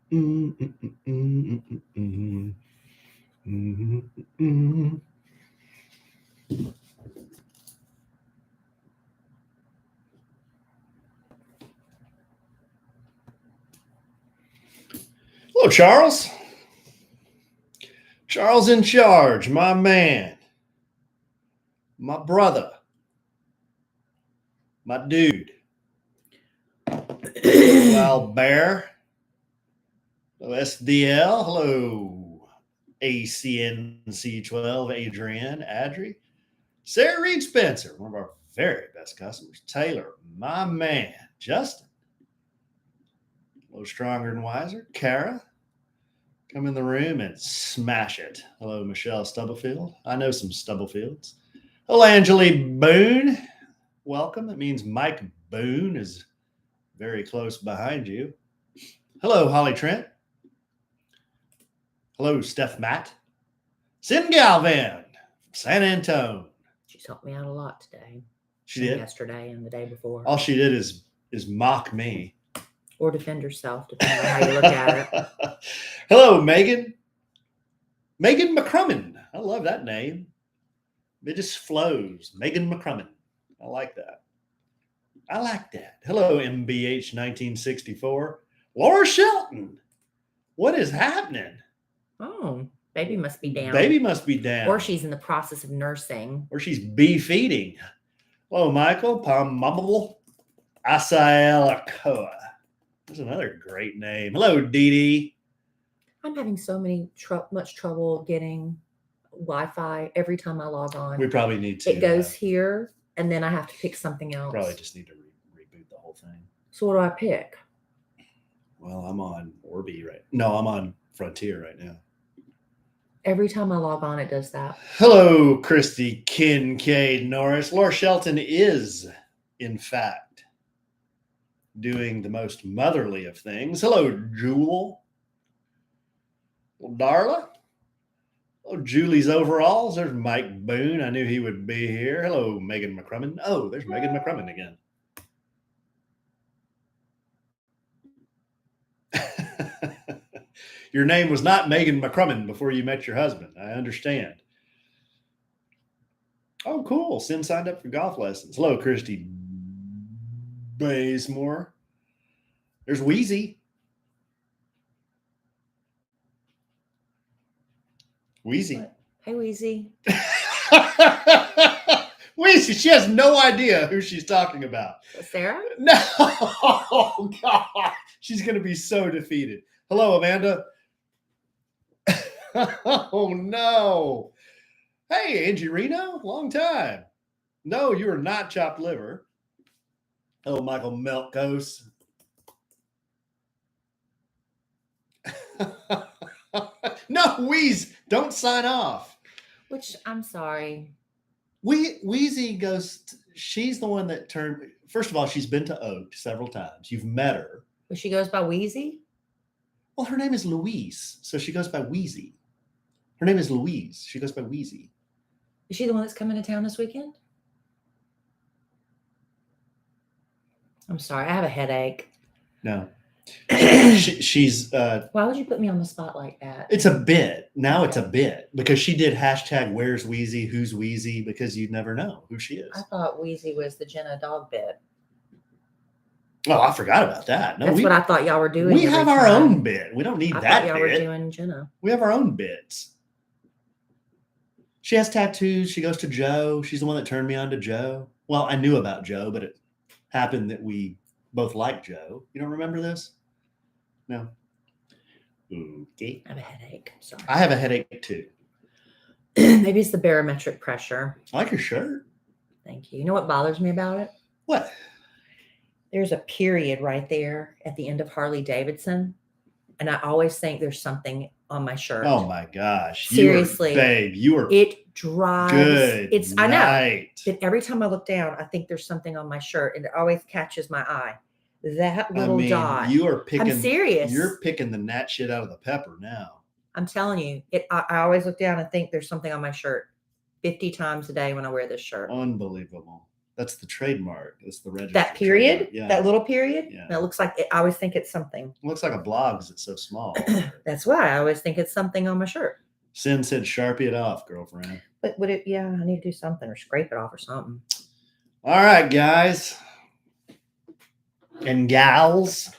Mm, mm, mm, mm, mm, mm, mm, mm. Hello, Charles. Charles in charge, my man, my brother, my dude. Wild Bear. Hello, SDL. Hello, ACNC12, Adrienne, Adri. Sarah Reed Spencer, one of our very best customers. Taylor, my man. Justin, a little stronger and wiser. Kara, come in the room and smash it. Hello, Michelle Stubblefield. I know some Stubblefields. Hello, Angelique Boone. Welcome. That means Mike Boone is very close behind you. Hello, Holly Trent. Hello, Steph Matt. Sin Galvan from San Antone. She's helped me out a lot today. She did? Yesterday and the day before. All she did is mock me. Or defend herself, depending on how you look at it. Hello, Megan. Megan McCrummon. I love that name. It just flows. Megan McCrummon. I like that. I like that. Hello, MBH 1964. Laura Shelton. What is happening? Oh, baby must be down. Baby must be down. Or she's in the process of nursing. Or she's bee-feeding. Hello, Michael. Pomumble. Asael Akoa. That's another great name. Hello, Dee Dee. I'm having so much trouble getting Wi-Fi every time I log on. We probably need to. It goes here, and then I have to pick something else. Probably just need to reboot the whole thing. So what do I pick? Well, I'm on Orbi right. No, I'm on Frontier right now. Every time I log on, it does that. Hello, Christy Kincaid Norris. Laura Shelton is, in fact, doing the most motherly of things. Hello, Jewel. Well, Darla. Oh, Julie's overalls. There's Mike Boone. I knew he would be here. Hello, Megan McCrummon. Oh, there's Megan McCrummon again. Your name was not Megan McCrummon before you met your husband. I understand. Oh, cool. Sin signed up for golf lessons. Hello, Christy Bazemore. There's Wheezy. Wheezy. What? Hey, Wheezy. Wheezy, she has no idea who she's talking about. Sarah? No. Oh, God. She's going to be so defeated. Hello, Amanda. Oh, no. Hey, Angie Reno. Long time. No, you are not chopped liver. Hello, Michael Melkos. No, Wheeze, don't sign off. Which, I'm sorry. Wheezy goes, she's the one that turned, first of all, she's been to Oak several times. You've met her. But she goes by Wheezy? Well, her name is Louise, so she goes by Wheezy. Her name is Louise. She goes by Wheezy. Is she the one that's coming to town this weekend? I'm sorry, I have a headache. No. She's why would you put me on the spot like that? It's a bit. Now it's a bit because she did hashtag where's Wheezy, who's Wheezy, because you'd never know who she is. I thought Wheezy was the Jenna dog bit. Oh, I forgot about that. No, that's what I thought y'all were doing. We have our own bit. We don't need that y'all bit. were doing Jenna. We have our own bits. She has tattoos. She goes to Joe. She's the one that turned me on to Joe. Well, I knew about Joe, but it happened that we both liked Joe. You don't remember this? No. Okay. I have a headache. Sorry. I have a headache too. Maybe it's the barometric pressure. I like your shirt. Thank you. You know what bothers me about it? What? There's a period right there at the end of Harley-Davidson. And I always think there's something on my shirt. Oh my gosh. Seriously. Babe, you are it drives. Good. I know. But every time I look down, I think there's something on my shirt and it always catches my eye. That little dot. You are picking. I'm serious. You're picking the gnat shit out of the pepper now. I'm telling you, I always look down and think there's something on my shirt 50 times a day when I wear this shirt. Unbelievable. That's the trademark. That's the registered That period, trademark. Yeah. that little period. Yeah. It looks like I always think it's something. It looks like a blog because it's so small. That's why I always think it's something on my shirt. Sin said, "Sharpie it off, girlfriend." But would it? Yeah, I need to do something or scrape it off or something. All right, guys and gals.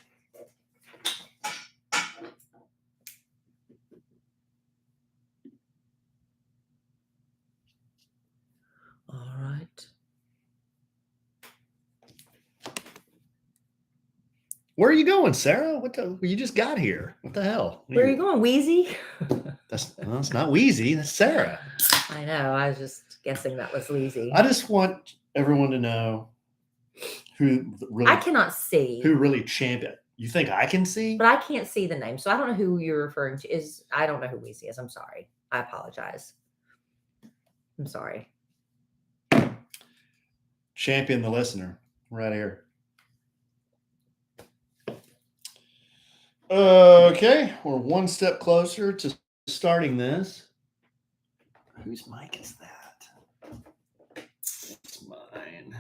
All right. Where are you going, Sarah? You just got here. What the hell? Where are you going, Wheezy? That's not Wheezy. That's Sarah. I know. I was just guessing that was Wheezy. I just want everyone to know who really I cannot see. who really championed. You think I can see? But I can't see the name, so I don't know who you're referring to. I don't know who Wheezy is. I'm sorry. I apologize. I'm sorry. Champion the listener right here. Okay, we're one step closer to starting this. Whose mic is that? It's mine.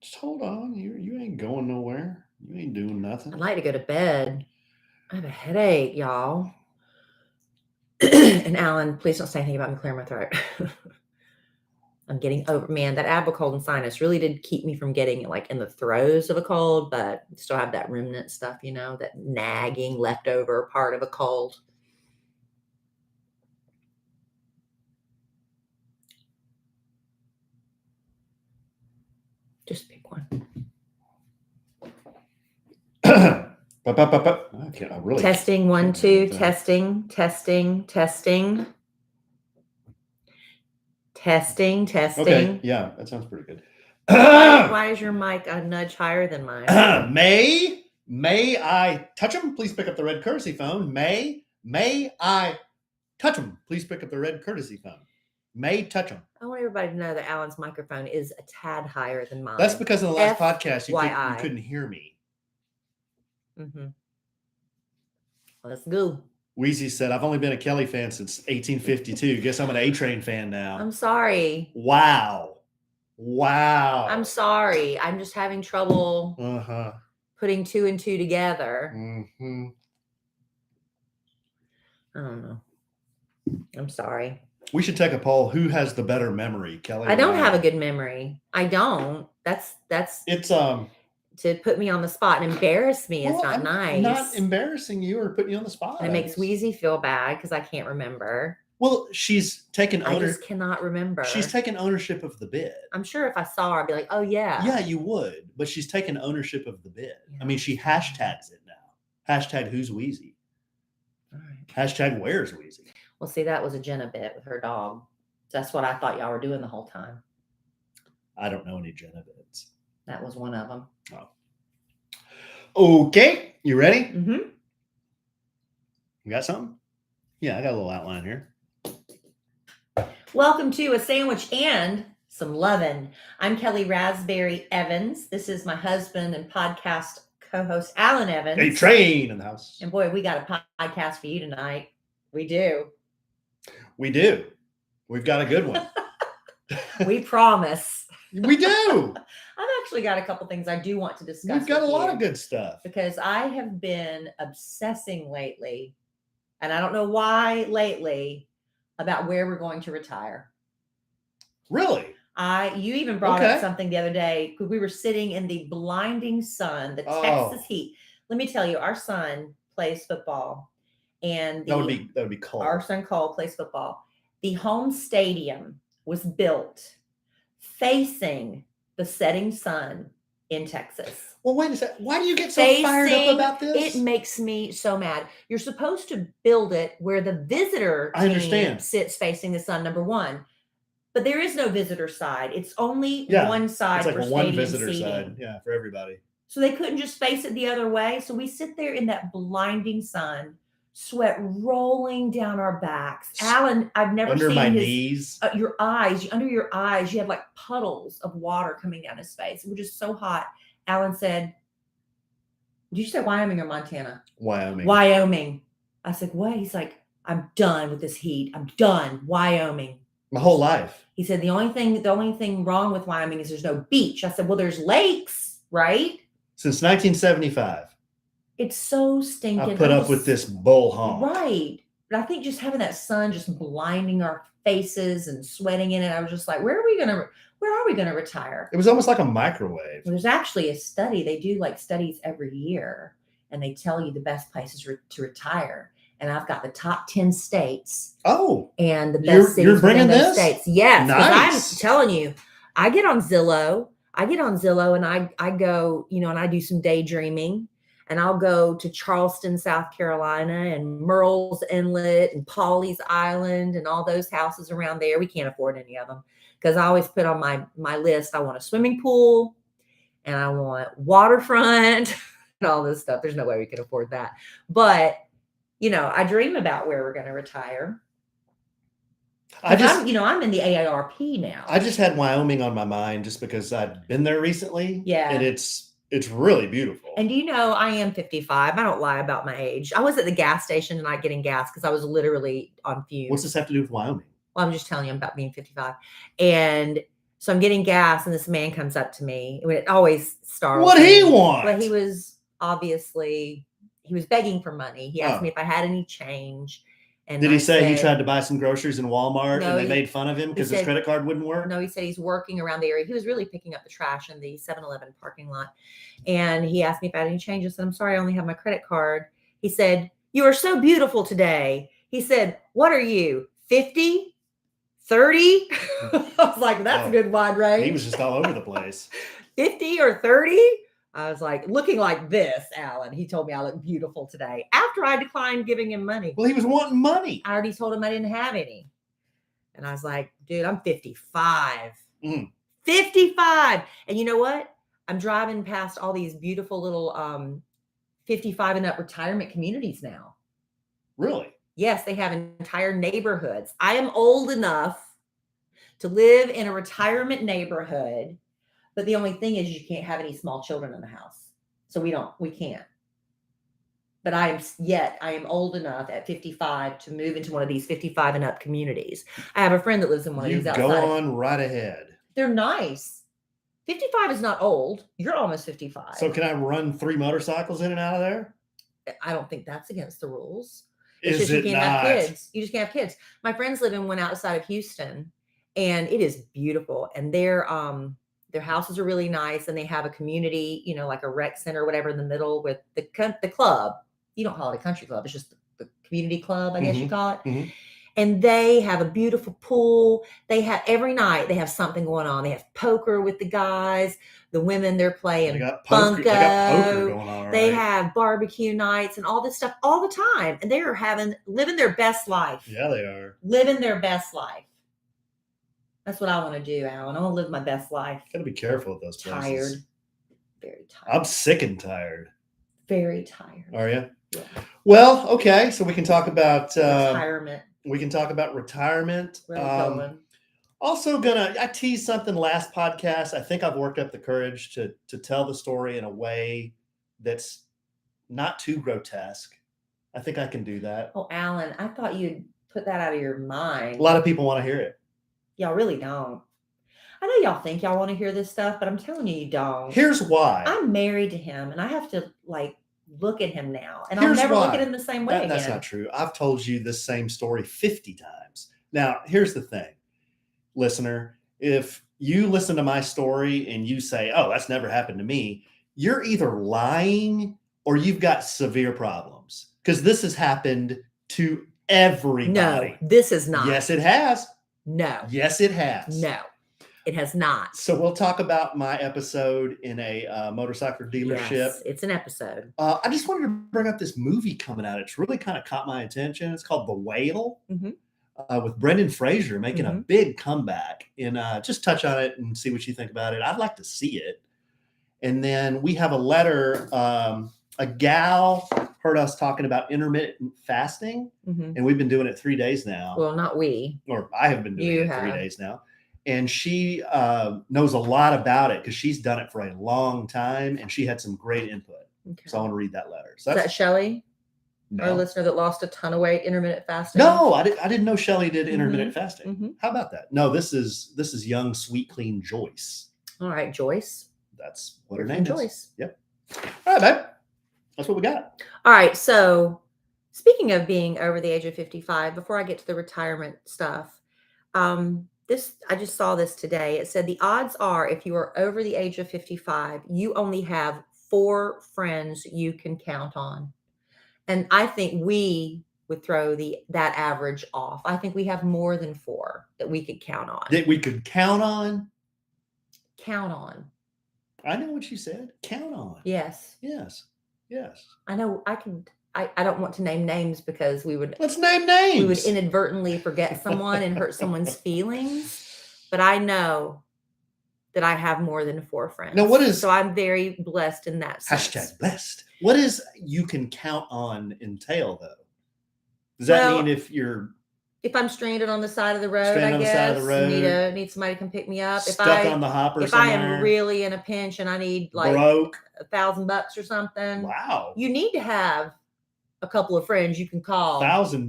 Just hold on. You ain't going nowhere. You ain't doing nothing. I'd like to go to bed. I have a headache, y'all. And Alan, please don't say anything about me clearing my throat. I'm getting over, man, that Advil cold and sinus really did keep me from getting like in the throes of a cold, but still have that remnant stuff, that nagging leftover part of a cold. Just pick one. Okay, I really Testing, 1, 2, testing. Okay, yeah, that sounds pretty good. Why is your mic a nudge higher than mine? May I touch them? Please pick up the red courtesy phone. May I touch them? Please pick up the red courtesy phone. May touch them. I want everybody to know that Alan's microphone is a tad higher than mine. That's because in the last podcast you FYI. couldn't hear me. Mm-hmm. Let's go. Wheezy said, "I've only been a Kellie fan since 1852. Guess I'm an A-Train fan now." I'm sorry. Wow. I'm sorry. I'm just having trouble putting 2 and 2 together. Mm-hmm. I don't know. I'm sorry. We should take a poll. Who has the better memory, Kellie? I don't have a good memory. I don't. That's It's to put me on the spot and embarrass me. It's not I'm nice. not embarrassing you or putting you on the spot. And it makes Wheezy feel bad because I can't remember. Well, she's taken I just cannot remember. She's taken ownership of the bid. I'm sure if I saw her, I'd be like, "Oh yeah." Yeah, you would. But she's taken ownership of the bid. Yeah. I mean, she hashtags it now. Hashtag who's Wheezy. All right. Hashtag where's Wheezy. Well, see, that was a Jenna bit with her dog. That's what I thought y'all were doing the whole time. I don't know any Jenna bits. That was one of them. Oh. Okay, you ready? Mm-hmm. You got something? Yeah, I got a little outline here. Welcome to A Sandwich and Some Lovin'. I'm Kellie Rasberry Evans. This is my husband and podcast co-host, Alan Evans. A train in the house. And boy, we got a podcast for you tonight. We do. We do. We've got a good one. We promise. We do. I've actually got a couple things I do want to discuss. We've got a lot you of good stuff. because I have been obsessing lately, and I don't know why lately, about where we're going to retire. Really? You even brought up something the other day because we were sitting in the blinding sun, the Texas heat. Let me tell you, our son plays football, and that would be cold. Our son Cole plays football. The home stadium was built facing the setting sun in Texas. Well, wait a second. Why do you get so fired up about this? It makes me so mad. You're supposed to build it where the visitor team sits facing the sun, number one. But there is no visitor side. It's only one side it's like for one visitor seating. side. Yeah, for everybody. So they couldn't just face it the other way. So we sit there in that blinding sun, sweat rolling down our backs. Alan, I've never seen my knees. Your eyes, under your eyes, you have like puddles of water coming down his face. It was just so hot. Alan said, "Did you say Wyoming or Montana?" Wyoming. I said, "What?" He's like, "I'm done with this heat. I'm done. Wyoming." My whole life. He said the only thing wrong with Wyoming is there's no beach. I said, well, there's lakes, right? Since 1975. It's so stinking. I put up with this bull honk. Right. But I think just having that sun just blinding our faces and sweating in it, I was just like, where are we gonna retire? It was almost like a microwave. Well, there's actually a study. They do like studies every year, and they tell you the best places to retire. And I've got the top 10 states. Oh, and the best cities you're bringing within those this? states. Yes, Nice. I'm telling you, I get on Zillow, and I go, and I do some daydreaming, and I'll go to Charleston, South Carolina, and Murrells Inlet and Pawleys Island and all those houses around there. We can't afford any of them because I always put on my list, I want a swimming pool and I want waterfront and all this stuff. There's no way we could afford that. But, I dream about where we're going to retire. I'm in the AARP now. I just had Wyoming on my mind just because I've been there recently. Yeah. And it's really beautiful. And I am 55. I don't lie about my age. I was at the gas station tonight getting gas because I was literally on fumes. What's this have to do with Wyoming? Well, I'm just telling you about being 55. And so I'm getting gas and this man comes up to me. It always startles What me. he want? Well, he was begging for money. He asked me if I had any change. And did he say he tried to buy some groceries in Walmart and they made fun of him because his credit card wouldn't work? No, he said he's working around the area. He was really picking up the trash in the 7-Eleven parking lot. And he asked me if I had any change. I said, I'm sorry, I only have my credit card. He said, you are so beautiful today. He said, what are you, 50? 30? I was like, that's a good wide range. He was just all over the place. 50 or 30? I was like, looking like this, Alan. He told me I look beautiful today after I declined giving him money. Well, he was wanting money. I already told him I didn't have any. And I was like, dude, I'm 55. 55. And you know what? I'm driving past all these beautiful little 55 and up retirement communities now. Really? Yes, they have entire neighborhoods. I am old enough to live in a retirement neighborhood. But the only thing is you can't have any small children in the house. So we can't. But I am old enough at 55 to move into one of these 55 and up communities. I have a friend that lives in one of these outside. Go on right ahead. They're nice. 55 is not old. You're almost 55. So can I run 3 motorcycles in and out of there? I don't think that's against the rules. It's just you can't not? Have kids. You just can't have kids. My friends live in one outside of Houston, and it is beautiful. And their houses are really nice, and they have a community, like a rec center or whatever in the middle with the club. You don't call it a country club. It's just the community club, I guess you call it. Mm-hmm. And they have a beautiful pool. They have every night they have something going on. They have poker with the guys. The women, they're playing bunko. They got poker going on. They have barbecue nights and all this stuff all the time. And they are living their best life. Yeah, they are. Living their best life. That's what I want to do, Alan. I want to live my best life. Gotta be careful with those places. Tired. Very tired. I'm sick and tired. Very tired. Are you? Yeah. Well, okay. So we can talk about retirement. We can talk about retirement. Also I teased something last podcast. I think I've worked up the courage to tell the story in a way that's not too grotesque. I think I can do that. Oh, Alan, I thought you'd put that out of your mind. A lot of people want to hear it. Y'all really don't. I know y'all think y'all want to hear this stuff, but I'm telling you, you don't. Here's why. I'm married to him, and I have to look at him now, and I'll never look at him the same way again. That's not true. I've told you the same story 50 times. Now, here's the thing, listener. If you listen to my story and you say, "Oh, that's never happened to me," you're either lying or you've got severe problems, because this has happened to everybody. No, this is not. Yes, it has. No. Yes, it has. No, it has not. So we'll talk about my episode in a motorcycle dealership. Yes, it's an episode. I just wanted to bring up this movie coming out. It's really kind of caught my attention. It's called The Whale, with Brendan Fraser making a big comeback. And just touch on it and see what you think about it. I'd like to see it. And then we have a letter. A gal heard us talking about intermittent fasting, and we've been doing it 3 days now. Well, not we. Or I have been doing it 3 days now. And she knows a lot about it because she's done it for a long time, and she had some great input. Okay. So I want to read that letter. So is that Shelley? Our No. listener that lost a ton of weight, intermittent fasting. No, I didn't know Shelly did intermittent Mhm. fasting. Mhm. How about that? No, this is young, sweet, clean Joyce. All right, Joyce. That's what You're her from name is. Joyce. Yep. All right, babe. That's what we got. All right. So speaking of being over the age of 55, before I get to the retirement stuff, this I just saw this today. It said the odds are if you are over the age of 55, you only have 4 friends you can count on. And I think we would throw that average off. I think we have more than 4 that we could count on. That we could count on. Count on. I know what you said. Count on. Yes. Yes. Yes. I know I can. I don't want to name names because Let's name names. we would inadvertently forget someone and hurt someone's feelings. But I know that I have more than 4 friends. Now, what is so I'm very blessed in that sense. hashtag blessed? What is you can count on entail though? Does that mean if I'm stranded on the side of the road, stranded I on the guess side of the road, need somebody to come pick me up. stuck on the hopper if I somewhere, am really in a pinch and I need like broke, $1,000 or something, wow, you need to have a couple of friends you can call. $1,000.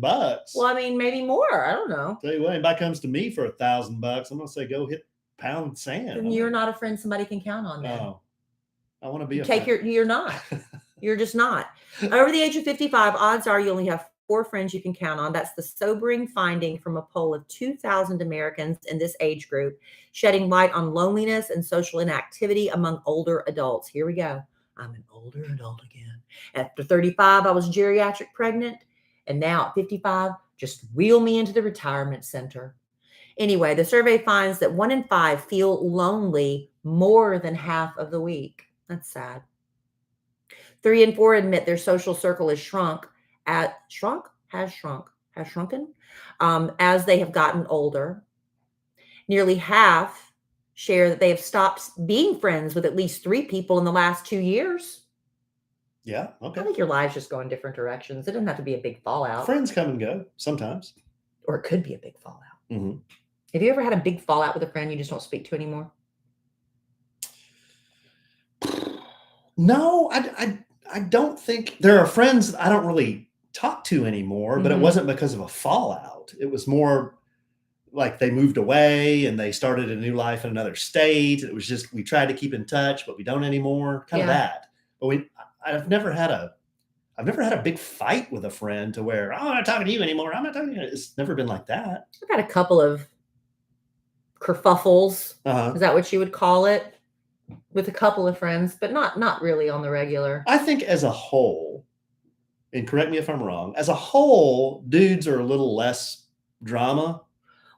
Well, I mean, maybe more. I don't know. Tell you what, anybody comes to me for $1,000, I'm gonna say go hit pound sand. Then you're not a friend somebody can count on. Then. No, I want to be a You're not. You're just not. Over the age of 55, odds are you only have 4 friends you can count on. That's the sobering finding from a poll of 2,000 Americans in this age group, shedding light on loneliness and social inactivity among older adults. Here we go. I'm an older adult again. After 35, I was geriatric pregnant. And now at 55, just wheel me into the retirement center. Anyway, the survey finds that 1 in 5 feel lonely more than half of the week. That's sad. 3 in 4 admit their social circle has shrunken as they have gotten older. Nearly half share that they have stopped being friends with at least 3 people in the last 2 years. Yeah, okay. I think your lives just go in different directions. It doesn't have to be a big fallout. Friends come and go sometimes. Or it could be a big fallout. Mm-hmm. Have you ever had a big fallout with a friend you just don't speak to anymore? No, I don't think there are friends I don't really talk to anymore, but it wasn't because of a fallout. It was more like they moved away and they started a new life in another state. It was just, we tried to keep in touch, but we don't anymore. Kind of that. But I've never had a big fight with a friend to where, oh, I'm not talking to you anymore. I'm not talking to you. It's never been like that. I've had a couple of kerfuffles. Uh-huh. Is that what you would call it? With a couple of friends, but not really on the regular. I think as a whole, and correct me if I'm wrong, as a whole, dudes are a little less drama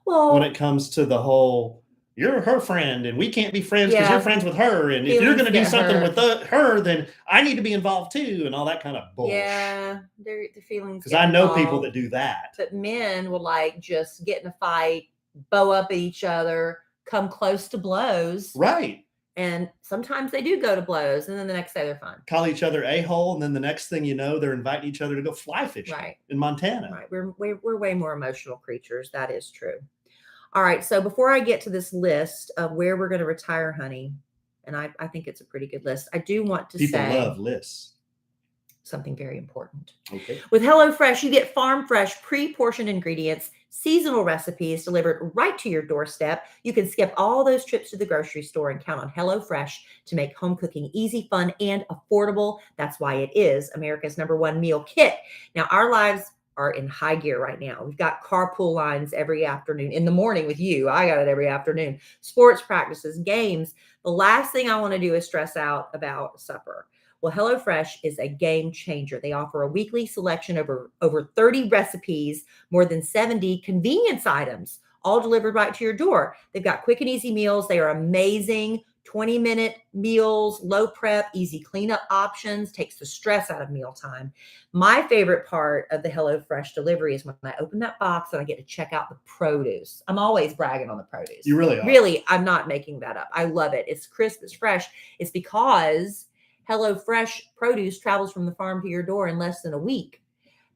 when it comes to the whole, you're her friend and we can't be friends because you're friends with her. And if you're going to do something with her, then I need to be involved too. And all that kind of bullshit. Yeah, their feelings. Because I know people that do that. But men will like just get in a fight, bow up at each other, come close to blows. Right. And sometimes they do go to blows, and then the next day they're fine. Call each other a-hole, and then the next thing you know, they're inviting each other to go fly fishing in Montana. Right. We're way more emotional creatures. That is true. All right. So before I get to this list of where we're going to retire, honey, and I think it's a pretty good list, I do want to say people love lists. Something very important. Okay. With HelloFresh, you get farm fresh, pre-portioned ingredients, seasonal recipes delivered right to your doorstep. You can skip all those trips to the grocery store and count on HelloFresh to make home cooking easy, fun, and affordable. That's why it is America's #1 meal kit. Now, our lives are in high gear right now. We've got carpool lines every afternoon. In the morning with you, I got it every afternoon. Sports practices, games. The last thing I want to do is stress out about supper. Well, HelloFresh is a game changer. They offer a weekly selection of over 30 recipes, more than 70 convenience items, all delivered right to your door. They've got quick and easy meals. They are amazing 20-minute meals, low prep, easy cleanup options, takes the stress out of mealtime. My favorite part of the HelloFresh delivery is when I open that box and I get to check out the produce. I'm always bragging on the produce. You really are. Really, I'm not making that up. I love it. It's crisp, it's fresh. It's because HelloFresh produce travels from the farm to your door in less than a week.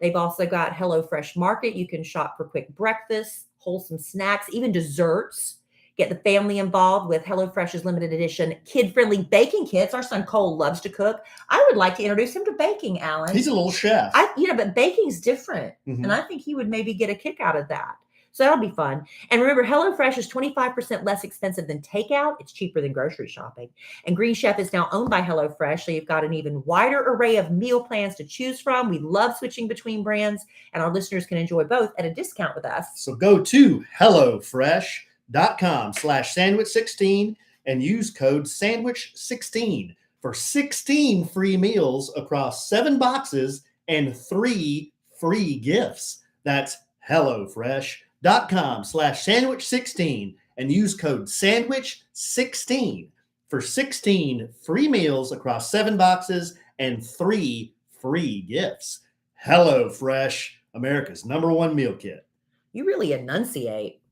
They've also got HelloFresh Market. You can shop for quick breakfast, wholesome snacks, even desserts. Get the family involved with HelloFresh's limited edition kid-friendly baking kits. Our son Cole loves to cook. I would like to introduce him to baking, Alan. He's a little chef. But baking's different. Mhm. And I think he would maybe get a kick out of that. So that'll be fun. And remember, HelloFresh is 25% less expensive than takeout. It's cheaper than grocery shopping. And Green Chef is now owned by HelloFresh, so you've got an even wider array of meal plans to choose from. We love switching between brands, and our listeners can enjoy both at a discount with us. So go to HelloFresh.com/sandwich16 and use code sandwich16 for 16 free meals across 7 boxes and 3 free gifts. That's HelloFresh.com/sandwich16 and use code sandwich16 for 16 free meals across 7 boxes and 3 free gifts. HelloFresh, America's #1 meal kit. You really enunciate.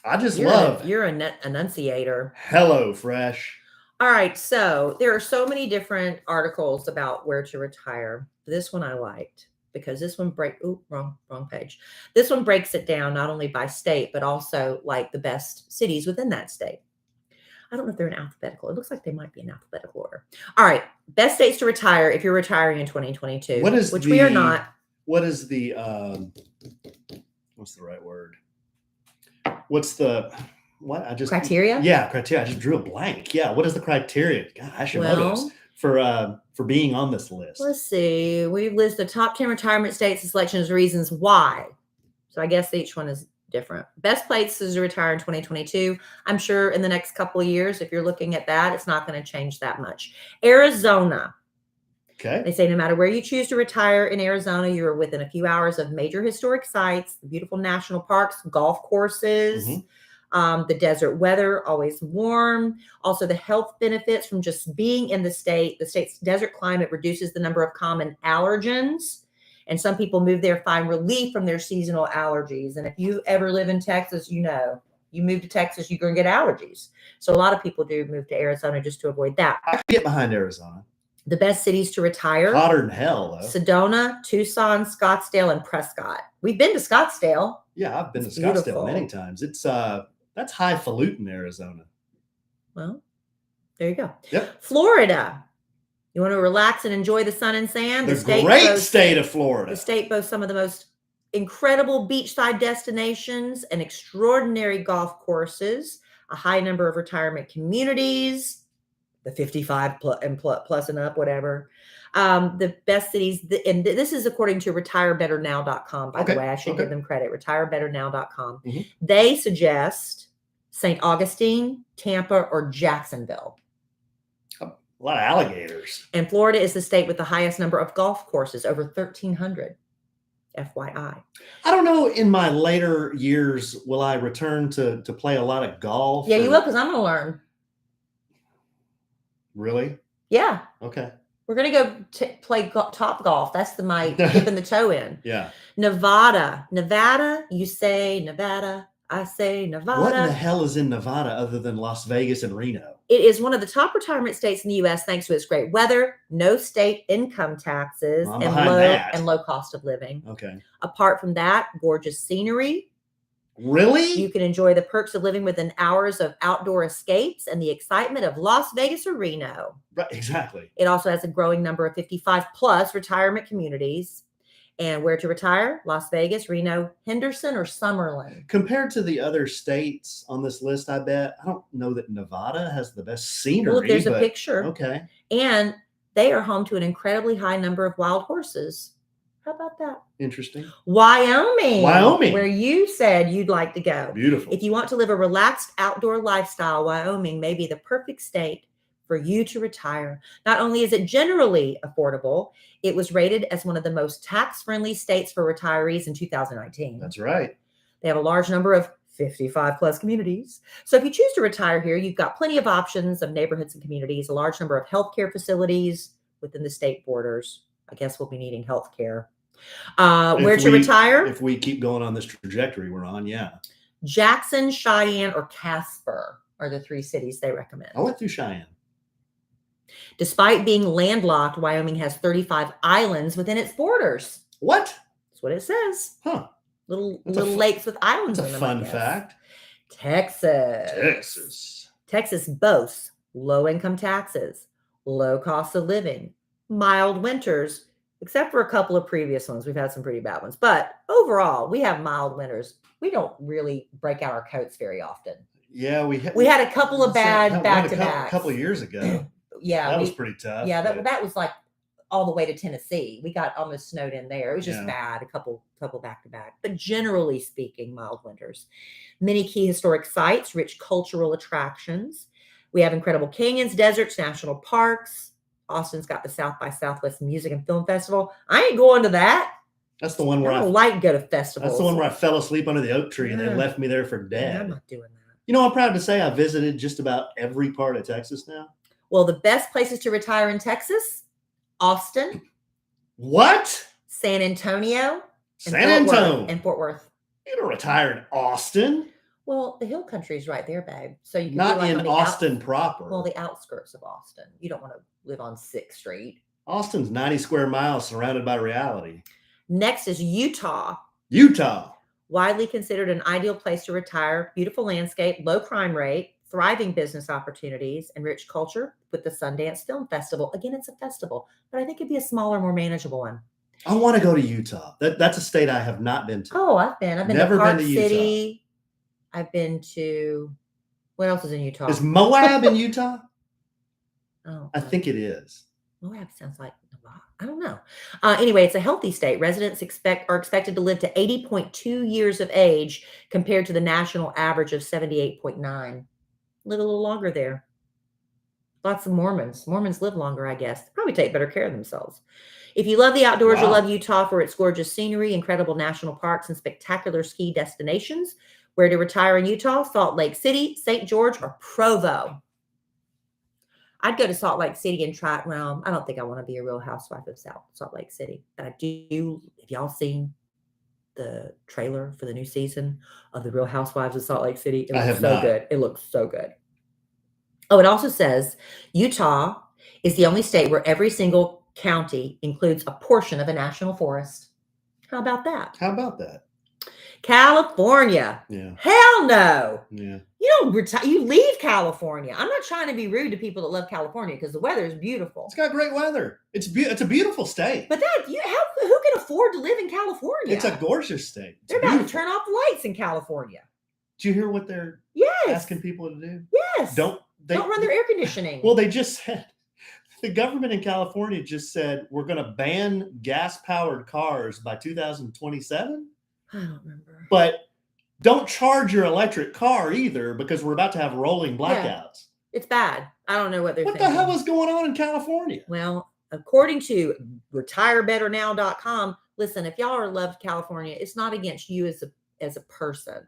I just love You're an enunciator. HelloFresh. All right, so there are so many different articles about where to retire. This one I liked because this one wrong page. This one breaks it down not only by state, but also like the best cities within that state. I don't know if they're in alphabetical. It looks like they might be in alphabetical order. All right, best states to retire if you're retiring in 2022, we are not. What is the what's the right word? What's the criteria? Yeah, criteria. I just drew a blank. Yeah, what is the criteria? God, I should know those for being on this list. Let's see. We've listed the top 10 retirement states and selections reasons why. So I guess each one is different. Best places to retire in 2022. I'm sure in the next couple of years, if you're looking at that, it's not going to change that much. Arizona. Okay. They say no matter where you choose to retire in Arizona, you are within a few hours of major historic sites, beautiful national parks, golf courses, the desert weather, always warm. Also, the health benefits from just being in the state. The state's desert climate reduces the number of common allergens. And some people move there, find relief from their seasonal allergies. And if you ever live in Texas, you know, you move to Texas, you're going to get allergies. So a lot of people do move to Arizona just to avoid that. I can get behind Arizona. The best cities to retire. Hotter than hell, though. Sedona, Tucson, Scottsdale, and Prescott. We've been to Scottsdale. Yeah, I've been to Scottsdale beautiful. Many times. It's that's highfalutin, Arizona. Well, there you go. Yep. Florida. You want to relax and enjoy the sun and sand? The great state of Florida. The state boasts some of the most incredible beachside destinations and extraordinary golf courses, a high number of retirement communities, the 55 plus and up, whatever. The best cities, and this is according to retirebetternow.com, by the way. I should give them credit, retirebetternow.com. They suggest St. Augustine, Tampa, or Jacksonville. A lot of alligators. And Florida is the state with the highest number of golf courses, over 1,300. FYI. I don't know, in my later years, will I return to play a lot of golf? Yeah, you will, because I'm going to learn. Really? Yeah. Okay. We're going to go play top golf. That's my dipping the toe in. Yeah. Nevada, you say Nevada. I say Nevada. What in the hell is in Nevada other than Las Vegas and Reno? It is one of the top retirement states in the U.S. thanks to its great weather, no state income taxes, and low cost of living. Okay. Apart from that, gorgeous scenery. Really? You can enjoy the perks of living within hours of outdoor escapes and the excitement of Las Vegas or Reno. Right, exactly. It also has a growing number of 55 plus retirement communities. And where to retire? Las Vegas, Reno, Henderson, or Summerlin. Compared to the other states on this list, I bet. I don't know that Nevada has the best scenery. Well, there's a picture. Okay. And they are home to an incredibly high number of wild horses. How about that? Interesting. Wyoming. Where you said you'd like to go. Beautiful. If you want to live a relaxed outdoor lifestyle, Wyoming may be the perfect state for you to retire. Not only is it generally affordable, it was rated as one of the most tax-friendly states for retirees in 2019. That's right. They have a large number of 55 plus communities. So if you choose to retire here, you've got plenty of options of neighborhoods and communities, a large number of healthcare facilities within the state borders. I guess we'll be needing healthcare. Where to retire? If we keep going on this trajectory we're on, yeah. Jackson, Cheyenne, or Casper are the 3 cities they recommend. I went through Cheyenne. Despite being landlocked, Wyoming has 35 islands within its borders. What? That's what it says. Huh. Little lakes with islands in That's them. a fun fact. Texas. Texas boasts low income taxes, low cost of living, mild winters, except for a couple of previous ones. We've had some pretty bad ones. But overall, we have mild winters. We don't really break out our coats very often. Yeah, we had a couple of bad back-to-backs. A couple of years ago. Yeah. That was pretty tough. Yeah, that was like all the way to Tennessee. We got almost snowed in there. It was just bad, a couple back-to-back. But generally speaking, mild winters. Many key historic sites, rich cultural attractions. We have incredible canyons, deserts, national parks. Austin's got the South by Southwest Music and Film Festival. I ain't going to that. That's the one where I don't like to go to festivals. That's the one where I fell asleep under the oak tree and they left me there for dead. I'm not doing that. You know, I'm proud to say I visited just about every part of Texas now. Well, the best places to retire in Texas, Austin. What? San Antonio. And Fort Worth. You don't retire in Austin. Well, the hill country is right there, babe. So you can not in Austin proper. Well, the outskirts of Austin. You don't want to live on 6th Street. Austin's 90 square miles surrounded by reality. Next is Utah. Widely considered an ideal place to retire. Beautiful landscape, low crime rate, thriving business opportunities, and rich culture with the Sundance Film Festival. Again, it's a festival, but I think it'd be a smaller, more manageable one. I want to go to Utah. That's a state I have not been to. Oh, I've been to Park City. I've been to, what else is in Utah? Is Moab in Utah? Oh, I think it is. Moab sounds like, I don't know. Anyway, it's a healthy state. Residents are expected to live to 80.2 years of age compared to the national average of 78.9. Live a little longer there. Lots of Mormons. Mormons live longer, I guess. They probably take better care of themselves. If you love the outdoors, you'll love Utah for its gorgeous scenery, incredible national parks, and spectacular ski destinations. Where to retire in Utah? Salt Lake City, St. George, or Provo. I'd go to Salt Lake City and try. Well, I don't think I want to be a Real Housewife of Salt Lake City, but I do. Have y'all seen the trailer for the new season of the Real Housewives of Salt Lake City? It looks so good. It looks so good. Oh, it also says Utah is the only state where every single county includes a portion of a national forest. How about that? California. Yeah. Hell no. Yeah. You don't retire. You leave California. I'm not trying to be rude to people that love California because the weather is beautiful. It's got great weather. It's a beautiful state. But who can afford to live in California? It's a gorgeous state. They're about to turn off the lights in California. Did you hear what they're asking people to do? Yes. Don't run their air conditioning. Well, they just said the government in California just said we're going to ban gas-powered cars by 2027. I don't remember. But don't charge your electric car either because we're about to have rolling blackouts. Yeah, it's bad. I don't know what they're thinking. What the hell is going on in California? Well, according to retirebetternow.com, listen, if y'all love California, it's not against you as a person.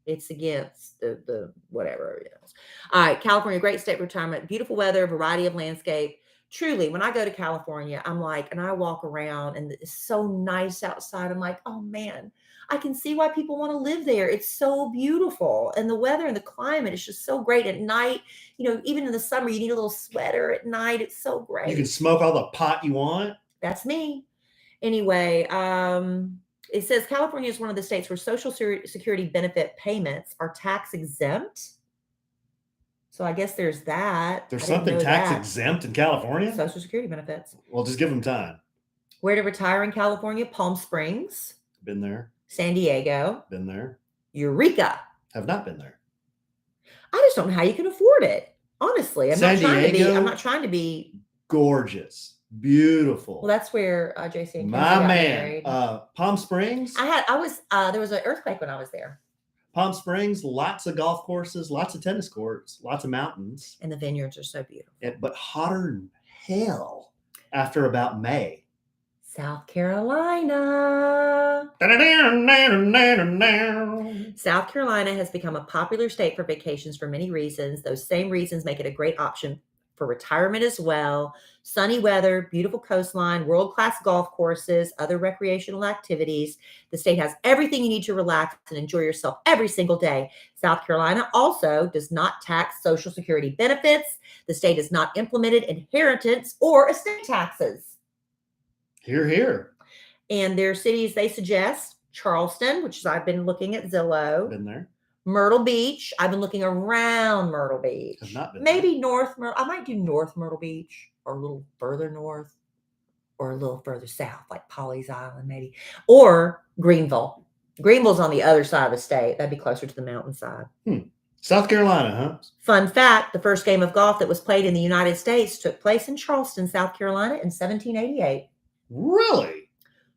It's against the whatever it is. All right, California, great state retirement, beautiful weather, variety of landscape. Truly, when I go to California, I'm like, and I walk around and it's so nice outside. I'm like, oh man, I can see why people want to live there. It's so beautiful. And the weather and the climate is just so great at night. You know, even in the summer, you need a little sweater at night. It's so great. You can smoke all the pot you want. That's me. Anyway, it says California is one of the states where Social Security benefit payments are tax exempt. So I guess there's that. There's something tax exempt in California? Social Security benefits. Well, just give them time. Where to retire in California? Palm Springs. Been there. San Diego. Been there. Eureka. Have not been there. I just don't know how you can afford it. Honestly, I'm not trying to be gorgeous. Beautiful. Well, that's where JC and my man. Palm Springs. There was an earthquake when I was there. Palm Springs, lots of golf courses, lots of tennis courts, lots of mountains. And the vineyards are so beautiful. But hotter than hell after about May. South Carolina. South Carolina has become a popular state for vacations for many reasons. Those same reasons make it a great option for retirement as well. Sunny weather, beautiful coastline, world-class golf courses, other recreational activities. The state has everything you need to relax and enjoy yourself every single day. South Carolina also does not tax Social Security benefits. The state has not implemented inheritance or estate taxes. Hear, hear. And their cities they suggest, Charleston, which is I've been looking at Zillow. Been there. Myrtle Beach. I've been looking around Myrtle Beach. Have not been Maybe North Myrtle. I might do North Myrtle Beach or a little further north or a little further south, like Polly's Island, maybe. Or Greenville. Greenville's on the other side of the state. That'd be closer to the mountainside. South Carolina, huh? Fun fact, the first game of golf that was played in the United States took place in Charleston, South Carolina in 1788. Really?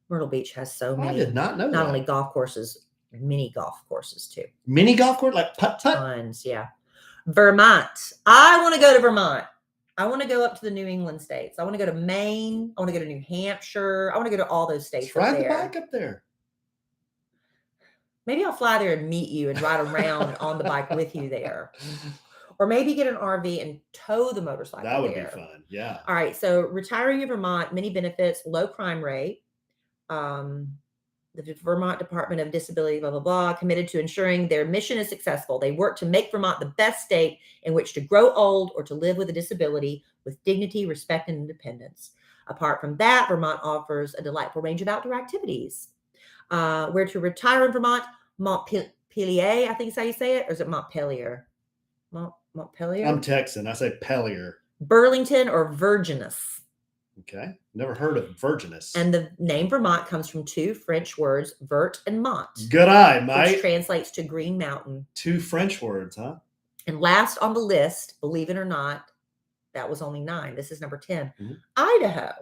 Myrtle Beach has so many. I did not know that. Not only golf courses, mini golf courses too. Mini golf course, like putt-putt? Tons, yeah. Vermont. I want to go to Vermont. I want to go up to the New England states. I want to go to Maine. I want to go to New Hampshire. I want to go to all those states. Ride the bike up there. Maybe I'll fly there and meet you and ride around on the bike with you there. Or maybe get an RV and tow the motorcycle That would there. be fun. Yeah. All right. So retiring in Vermont, many benefits, low crime rate. The Vermont Department of Disability, blah, blah, blah, committed to ensuring their mission is successful. They work to make Vermont the best state in which to grow old or to live with a disability with dignity, respect, and independence. Apart from that, Vermont offers a delightful range of outdoor activities. Where to retire in Vermont, Montpelier, I think is how you say it, or is it Montpelier? Montpelier? I'm Texan. I say Pellier. Burlington or Virginus. Okay. Never heard of Virginus. And the name Vermont comes from two French words, vert and mont. Good eye, Which mate. translates to green mountain. Two French words, huh? And last on the list, believe it or not, that was only 9. This is number 10. Mhm. Idaho.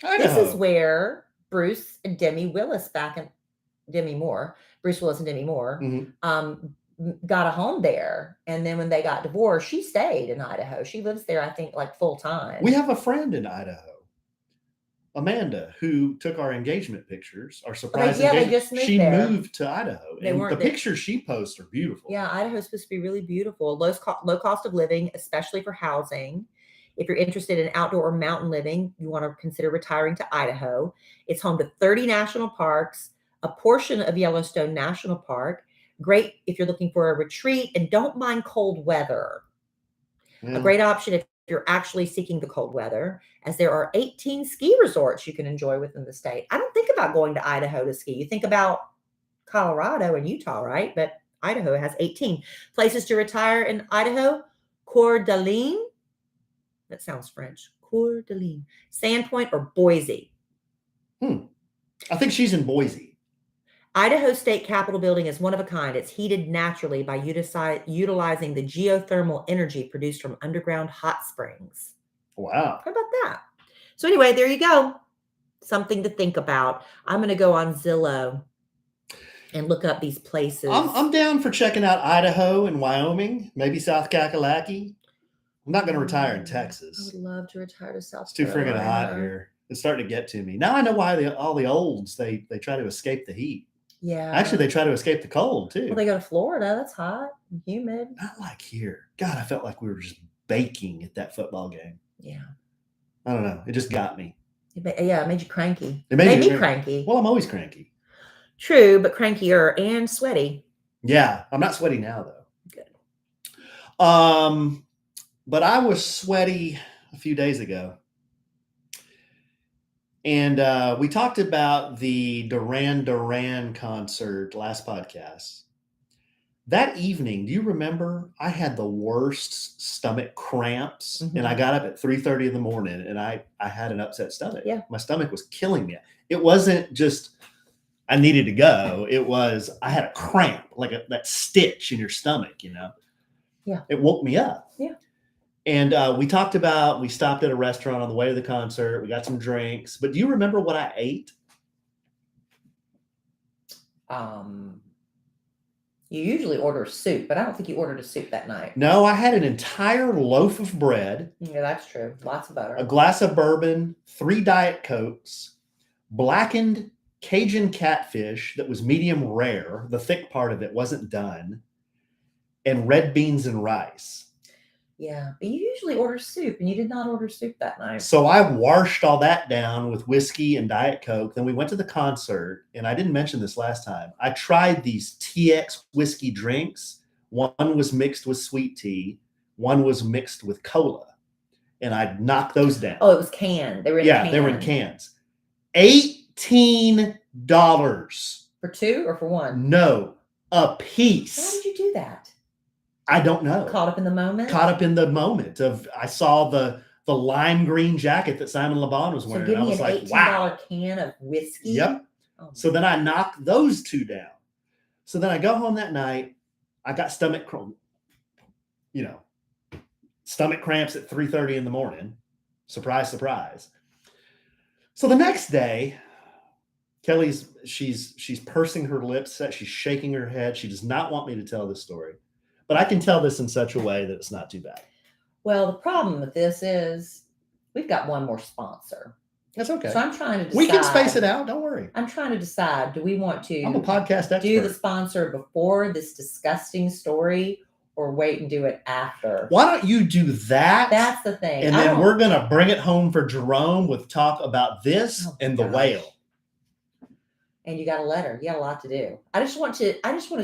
Idaho. This is where Bruce and Demi Willis Bruce Willis and Demi Moore, Mhm. got a home there. And then when they got divorced, she stayed in Idaho. She lives there, I think, like full time. We have a friend in Idaho, Amanda, who took our engagement pictures, our surprise yeah, they engagement. just moved She there. moved to Idaho. They And weren't the there. pictures she posts are beautiful. Yeah, Idaho's supposed to be really beautiful. Low cost of living, especially for housing. If you're interested in outdoor or mountain living, you want to consider retiring to Idaho. It's home to 30 national parks, a portion of Yellowstone National Park. Great if you're looking for a retreat and don't mind cold weather. Yeah. A great option if you're actually seeking the cold weather, as there are 18 ski resorts you can enjoy within the state. I don't think about going to Idaho to ski. You think about Colorado and Utah, right? But Idaho has 18 places to retire in Idaho. Coeur d'Alene. That sounds French. Coeur d'Alene. Sandpoint or Boise. I think she's in Boise. Idaho State Capitol building is one of a kind. It's heated naturally by utilizing the geothermal energy produced from underground hot springs. Wow. How about that? So anyway, there you go. Something to think about. I'm going to go on Zillow and look up these places. I'm down for checking out Idaho and Wyoming, maybe South Kakalaki. I'm not going to retire in I Texas. would love to retire to South It's too friggin' hot Carolina. here. It's starting to get to me. Now I know why all the olds, they try to escape the heat. Yeah. Actually, they try to escape the cold, too. Well, they go to Florida. That's hot and humid. Not like here. God, I felt like we were just baking at that football game. Yeah. I don't know. It just got me. It made you cranky. It made me me cranky. Well, I'm always cranky. True, but crankier and sweaty. Yeah, I'm not sweaty now, though. Good. But I was sweaty a few days ago. And we talked about the Duran Duran concert last podcast. That evening, do you remember? I had the worst stomach cramps, and I got up at 3:30 in the morning, and I had an upset stomach. Yeah. My stomach was killing me. It wasn't just I needed to go. It was I had a cramp, like that stitch in your stomach, you know? Yeah. It woke me up. Yeah. And we stopped at a restaurant on the way to the concert. We got some drinks. But do you remember what I ate? You usually order soup, but I don't think you ordered a soup that night. No, I had an entire loaf of bread. Yeah, that's true. Lots of butter. A glass of bourbon, 3 Diet Cokes, blackened Cajun catfish that was medium rare. The thick part of it wasn't done. And red beans and rice. Yeah, but you usually order soup, and you did not order soup that night. So I washed all that down with whiskey and Diet Coke. Then we went to the concert, and I didn't mention this last time. I tried these TX whiskey drinks. One was mixed with sweet tea. One was mixed with cola. And I knocked those down. Oh, it was canned. They were in cans. They were in cans. $18. For 2 or for 1? No. a piece. Why did you do that? I don't know. Caught up in the moment? Caught up in the moment of, I saw the lime green jacket that Simon Le Bon was So wearing. give I me was an like, $18 wow. can of whiskey? Yep. Oh, So then I knocked those two down. So then I go home that night. I got stomach cramps at 3:30 in the morning. Surprise, surprise. So the next day, Kellie's she's pursing her lips, she's shaking her head. She does not want me to tell this story, but I can tell this in such a way that it's not too bad. Well, the problem with this is we've got one more sponsor. That's okay. So I'm trying to decide. We can space it out. Don't worry. I'm trying to decide, do we want to I'm a podcast expert. do the sponsor before this disgusting story or wait and do it after? Why don't you do that? That's the thing. And then we're going to bring it home for Jerome with talk about this and the whale. And you got a letter. You got a lot to do. I just want to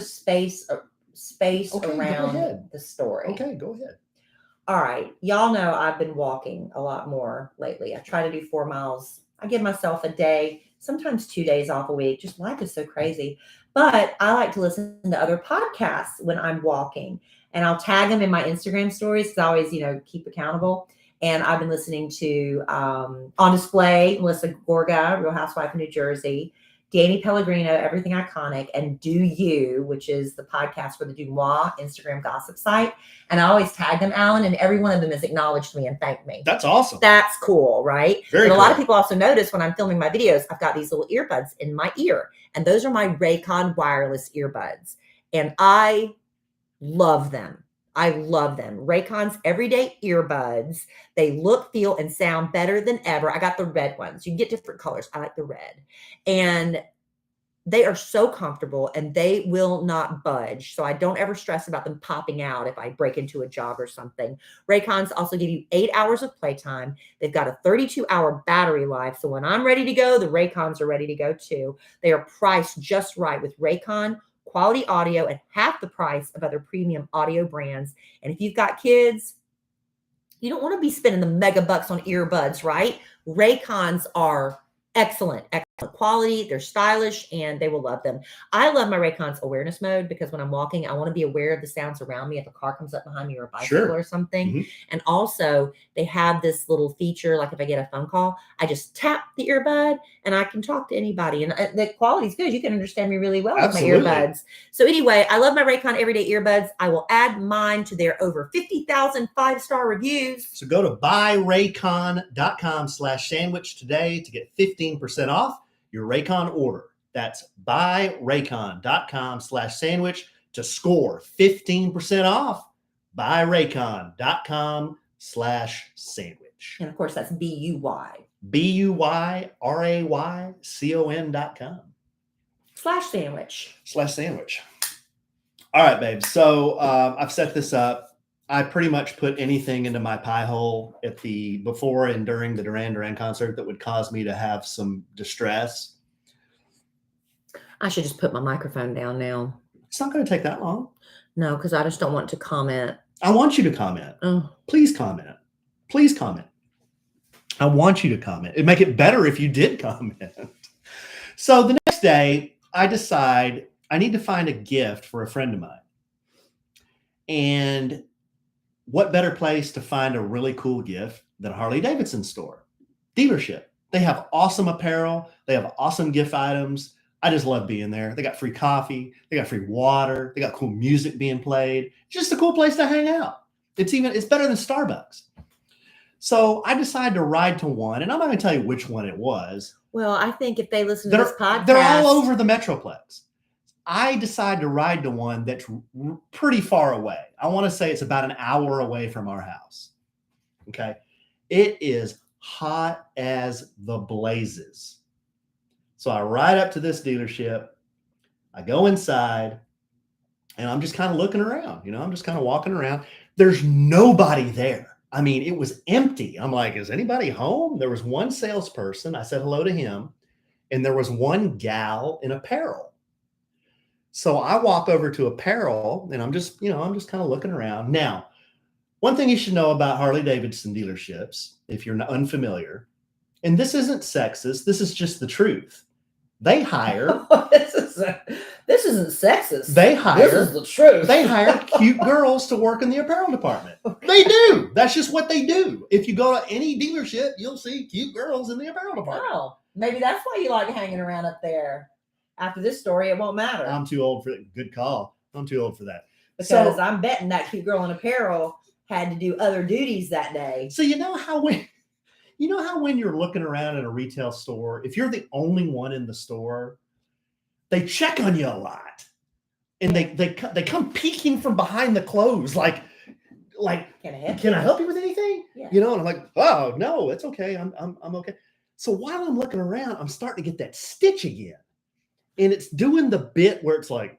space around the story. Okay, go ahead. All right. Y'all know I've been walking a lot more lately. I try to do 4 miles. I give myself a day, sometimes 2 days off a week. Just life is so crazy. But I like to listen to other podcasts when I'm walking. And I'll tag them in my Instagram stories because I always, keep accountable. And I've been listening to On Display, Melissa Gorga, Real Housewife of New Jersey, Danny Pellegrino, Everything Iconic, and Do You, which is the podcast for the Dumois Instagram gossip site. And I always tag them, Alan, and every one of them has acknowledged me and thanked me. That's awesome. That's cool, right? Very cool. A lot of cool. people also notice when I'm filming my videos, I've got these little earbuds in my ear. And those are my Raycon wireless earbuds. And I love them. I love them. Raycon's everyday earbuds. They look, feel, and sound better than ever. I got the red ones. You can get different colors. I like the red. And they are so comfortable and they will not budge. So I don't ever stress about them popping out if I break into a jog or something. Raycons also give you 8 hours of playtime. They've got a 32-hour battery life. So when I'm ready to go, the Raycons are ready to go too. They are priced just right with Raycon quality audio at half the price of other premium audio brands. And if you've got kids, you don't want to be spending the mega bucks on earbuds, right? Raycons are excellent quality. They're stylish and they will love them. I love my Raycon's awareness mode because when I'm walking, I want to be aware of the sounds around me if a car comes up behind me or a bicycle or something. Mm-hmm. And also they have this little feature, like if I get a phone call, I just tap the earbud and I can talk to anybody. And the quality is good. You can understand me really well with my earbuds. So anyway, I love my Raycon everyday earbuds. I will add mine to their over 50,000 5-star reviews. So go to buyraycon.com/sandwich today to get 15% off your Raycon order. That's buyraycon.com/sandwich to score 15% off. buyraycon.com/sandwich. And of course, that's BUY. BUYRAYCON.com. /sandwich. All right, babe. So I've set this up. I pretty much put anything into my pie hole at the before and during the Duran Duran concert that would cause me to have some distress. I should just put my microphone down now. It's not going to take that long. No, because I just don't want to comment. I want you to comment. Please comment. Please comment. I want you to comment. It'd make it better if you did comment. So the next day, I decide I need to find a gift for a friend of mine. And what better place to find a really cool gift than a Harley-Davidson store, dealership. They have awesome apparel. They have awesome gift items. I just love being there. They got free coffee. They got free water. They got cool music being played. It's just a cool place to hang out. It's better than Starbucks. So I decided to ride to one, and I'm not going to tell you which one it was. Well, I think if they listen to this podcast, they're all over the Metroplex. I decided to ride to one that's pretty far away. I want to say it's about an hour away from our house. Okay. It is hot as the blazes. So I ride up to this dealership. I go inside and I'm just kind of looking around. I'm just kind of walking around. There's nobody there. I mean, it was empty. I'm like, is anybody home? There was one salesperson. I said hello to him. And there was one gal in apparel. So I walk over to apparel and I'm just kind of looking around. Now, one thing you should know about Harley-Davidson dealerships, if you're unfamiliar, and this isn't sexist, this is just the truth. They hire. This isn't sexist. They hire. This is the truth. They hire cute girls to work in the apparel department. They do. That's just what they do. If you go to any dealership, you'll see cute girls in the apparel department. Oh, maybe that's why you like hanging around up there. After this story, it won't matter. I'm too old for it. Good call. I'm too old for that. Because I'm betting that cute girl in apparel had to do other duties that day. So you know how when you're looking around in a retail store, if you're the only one in the store, they check on you a lot, and they come peeking from behind the clothes, like can I help you with anything? Yeah. You know, and I'm like, oh no, it's okay, I'm okay. So while I'm looking around, I'm starting to get that stitch again, and it's doing the bit where it's like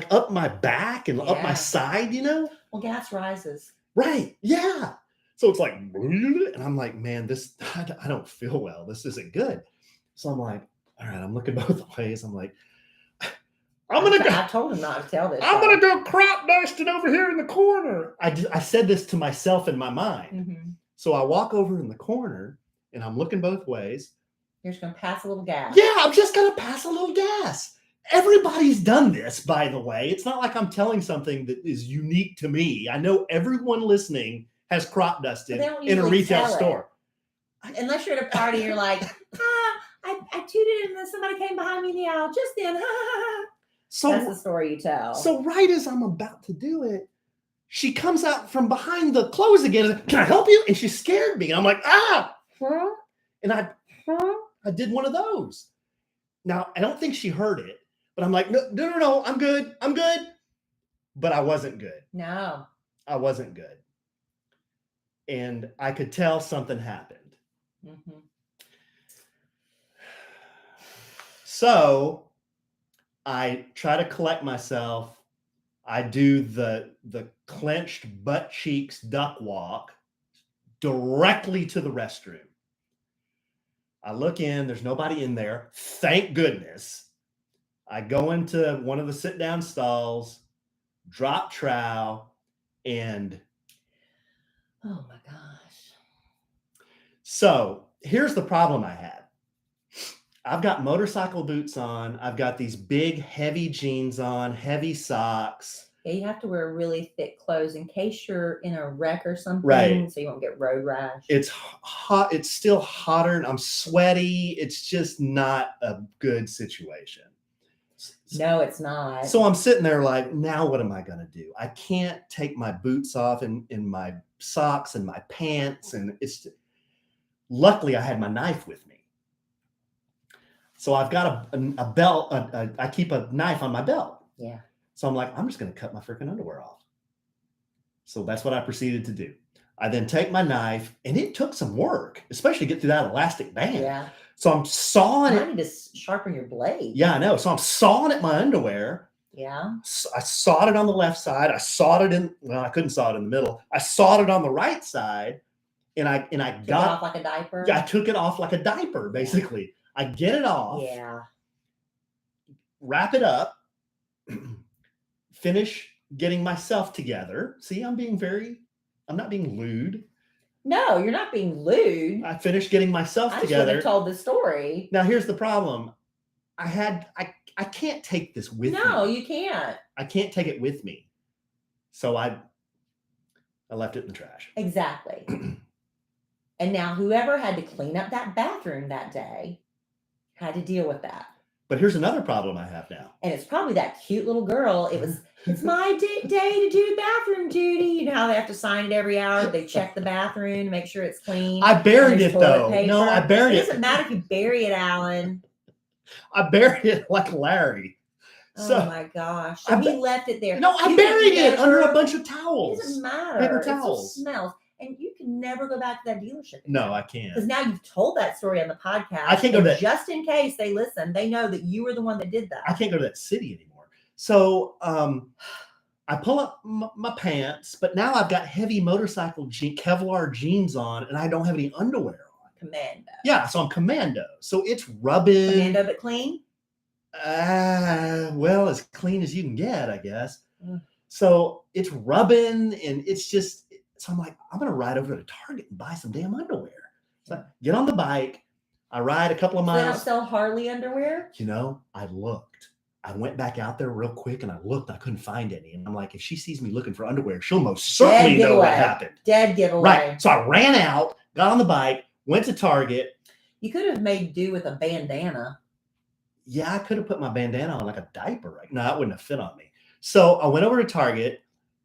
up my back and up my side, you know. Well, gas rises. Right. Yeah. So it's like, and I'm like, man, I don't feel well. This isn't good. So I'm like, all right, I'm looking both ways. I'm like, I told him not to tell this. I'm going to go crop dusting over here in the corner. I said this to myself in my mind. Mm-hmm. So I walk over in the corner and I'm looking both ways. You're just going to pass a little gas. Yeah, I'm just going to pass a little gas. Everybody's done this, by the way. It's not like I'm telling something that is unique to me. I know everyone listening has crop dusted in a retail store. Unless you're at a party, you're like, I tooted and then somebody came behind me in the aisle just then. So that's the story you tell. So right as I'm about to do it, she comes out from behind the clothes again. And, can I help you? And she scared me. And I'm like, and I did one of those. Now, I don't think she heard it, but I'm like, no, I'm good. But I wasn't good. No. I wasn't good. And I could tell something happened. Mm-hmm. So I try to collect myself. I do the clenched butt cheeks duck walk directly to the restroom. I look in, there's nobody in there. Thank goodness. I go into one of the sit-down stalls, drop trowel, and oh my gosh. So here's the problem I had. I've got motorcycle boots on. I've got these big, heavy jeans on, heavy socks. Yeah, you have to wear really thick clothes in case you're in a wreck or something, right? So you won't get road rash. It's hot. It's still hotter. I'm sweaty. It's just not a good situation. No, it's not. So I'm sitting there like, now what am I going to do? I can't take my boots off and my socks and my pants. And luckily I had my knife with me. So I've got a belt. I keep a knife on my belt. Yeah. So I'm like, I'm just going to cut my freaking underwear off. So that's what I proceeded to do. I then take my knife, and it took some work, especially to get through that elastic band. Yeah. So I'm sawing it. You need to sharpen your blade. Yeah, I know. So I'm sawing at my underwear. Yeah. I sawed it on the left side. I sawed it I couldn't saw it in the middle. I sawed it on the right side, and I took got it off like a diaper. Yeah, I took it off like a diaper, basically. I get it off. Yeah. Wrap it up. Finish getting myself together. See, I'm not being lewd. No, you're not being lewd. I finished getting myself together. I should have told the story. Now, here's the problem. I can't take this with me. No, you can't. I can't take it with me. So I left it in the trash. Exactly. And now whoever had to clean up that bathroom that day had to deal with that. But here's another problem I have now. And it's probably that cute little girl. It's my day to do bathroom duty. You know how they have to sign it every hour. They check the bathroom to make sure it's clean. I buried it though. No, I buried it. It doesn't matter if you bury it, Alan. I buried it like Larry. Oh my gosh. So he left it there. No, I buried it under a bunch of towels. It doesn't matter. Paper towels. It just smells. And you can never go back to that dealership again. No, I can't. Because now you've told that story on the podcast. I can't go to that. Just in case they listen, they know that you were the one that did that. I can't go to that city anymore. So I pull up my pants, but now I've got heavy motorcycle Kevlar jeans on, and I don't have any underwear on. Commando. Yeah, so I'm commando. So it's rubbing. Commando but clean? Well, as clean as you can get, I guess. So it's rubbing, and it's just. So I'm like, I'm going to ride over to Target and buy some damn underwear. So I get on the bike. I ride a couple of So they don't miles. sell Harley underwear? I looked. I went back out there real quick and I looked. I couldn't find any. And I'm like, if she sees me looking for underwear, she'll most certainly know what happened. Dead giveaway. Right. So I ran out, got on the bike, went to Target. You could have made do with a bandana. Yeah, I could have put my bandana on like a diaper. Right? No, that wouldn't have fit on me. So I went over to Target,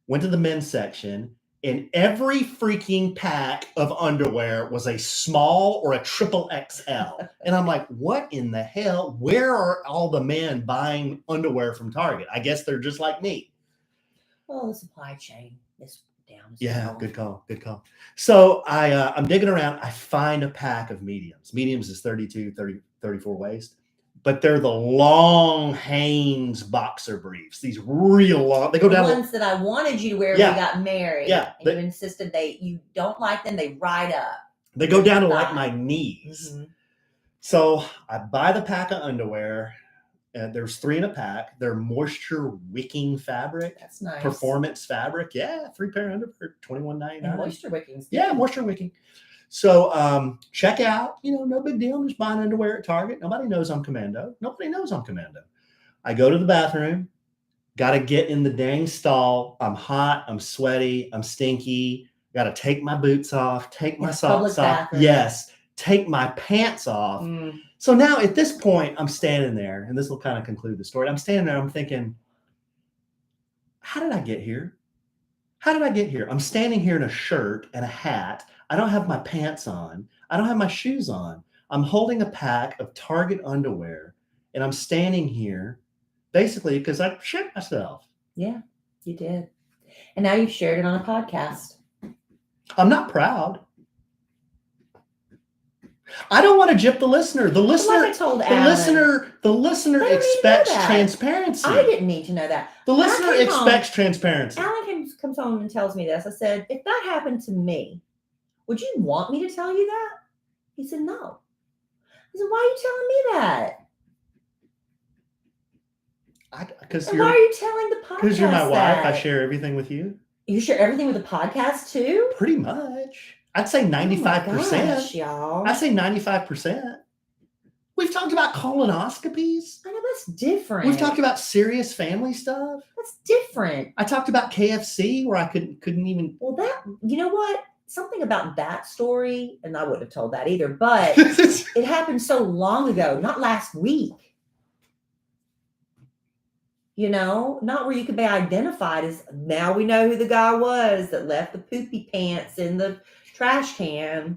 went to the men's section, and every freaking pack of underwear was a small or a triple XL. And I'm like, what in the hell? Where are all the men buying underwear from Target? I guess they're just like me. Well, the supply chain is down. Yeah, good call. Good call. So I'm digging around. I find a pack of mediums. Mediums is 32, 30, 34 waist. But they're the long Hanes boxer briefs. These real long. They go down. The ones that I wanted you to wear when we got married. Yeah. And you insisted you don't like them. They ride up. They go down to like my knees. Mm-hmm. So I buy the pack of underwear. There's 3 in a pack. They're moisture wicking fabric. That's nice. Performance fabric. Yeah, 3 pair of underwear, $21.99. And moisture wicking. Yeah, moisture wicking. So check out, no big deal. I'm just buying underwear at Target. Nobody knows I'm commando. I go to the bathroom, got to get in the dang stall. I'm hot, I'm sweaty, I'm stinky. Got to take my boots off, take my socks off. Yes, take my pants off. So now at this point, I'm standing there, and this will kind of conclude the story. I'm standing there, I'm thinking, how did I get here? How did I get here? I'm standing here in a shirt and a hat. I don't have my pants on. I don't have my shoes on. I'm holding a pack of Target underwear, and I'm standing here basically because I shit myself. Yeah, you did. And now you've shared it on a podcast. I'm not proud. I don't want to gyp the listener. The listener, like I told Alan, the listener expects transparency. I didn't need to know that. The listener expects transparency. Alan comes home and tells me this. I said, if that happened to me, would you want me to tell you that? He said, no. I said, why are you telling me that? Why are you telling the podcast? Because you're my wife. I share everything with you. You share everything with the podcast too? Pretty much. I'd say 95%. Oh my gosh, y'all. I'd say 95%. We've talked about colonoscopies. I know, that's different. We've talked about serious family stuff. That's different. I talked about KFC where I couldn't even. Well, you know what? Something about that story, and I wouldn't have told that either, but it happened so long ago, not last week. Not where you could be identified as, now we know who the guy was that left the poopy pants in the trash can.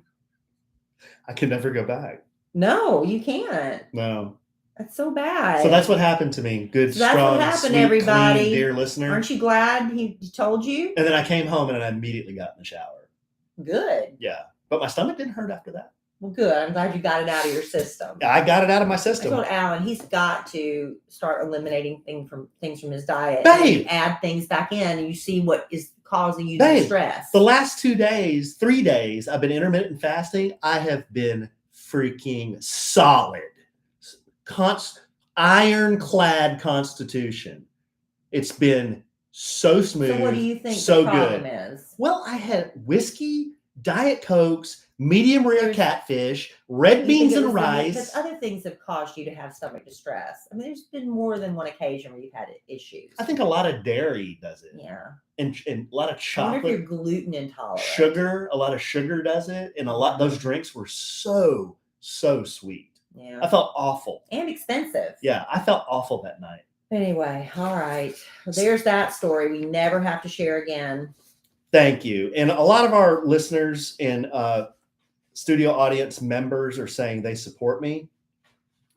I can never go back. No, you can't. No. That's so bad. So that's what happened to me. Good, so that's strong, what happened, sweet, everybody. Clean, dear listener. Aren't you glad he told you? And then I came home and I immediately got in the shower. Good. Yeah. But my stomach didn't hurt after that. Well, good. I'm glad you got it out of your system. I got it out of my system. I told Alan he's got to start eliminating things from his diet. Babe. And add things back in, and you see what is causing you the stress. The last 3 days, I've been intermittent fasting. I have been freaking solid. Ironclad constitution. It's been so smooth. So what do you think so the problem good. is? Well, I had whiskey, Diet Cokes, medium rare catfish, red beans and rice. Because other things have caused you to have stomach distress. I mean, there's been more than one occasion where you've had issues. I think a lot of dairy does it. Yeah. And a lot of chocolate. I wonder if you're gluten intolerant. Sugar, a lot of sugar does it. And those drinks were so sweet. Yeah. I felt awful. And expensive. Yeah, I felt awful that night. Anyway, all right. Well, there's that story we never have to share again. Thank you. And a lot of our listeners and studio audience members are saying they support me.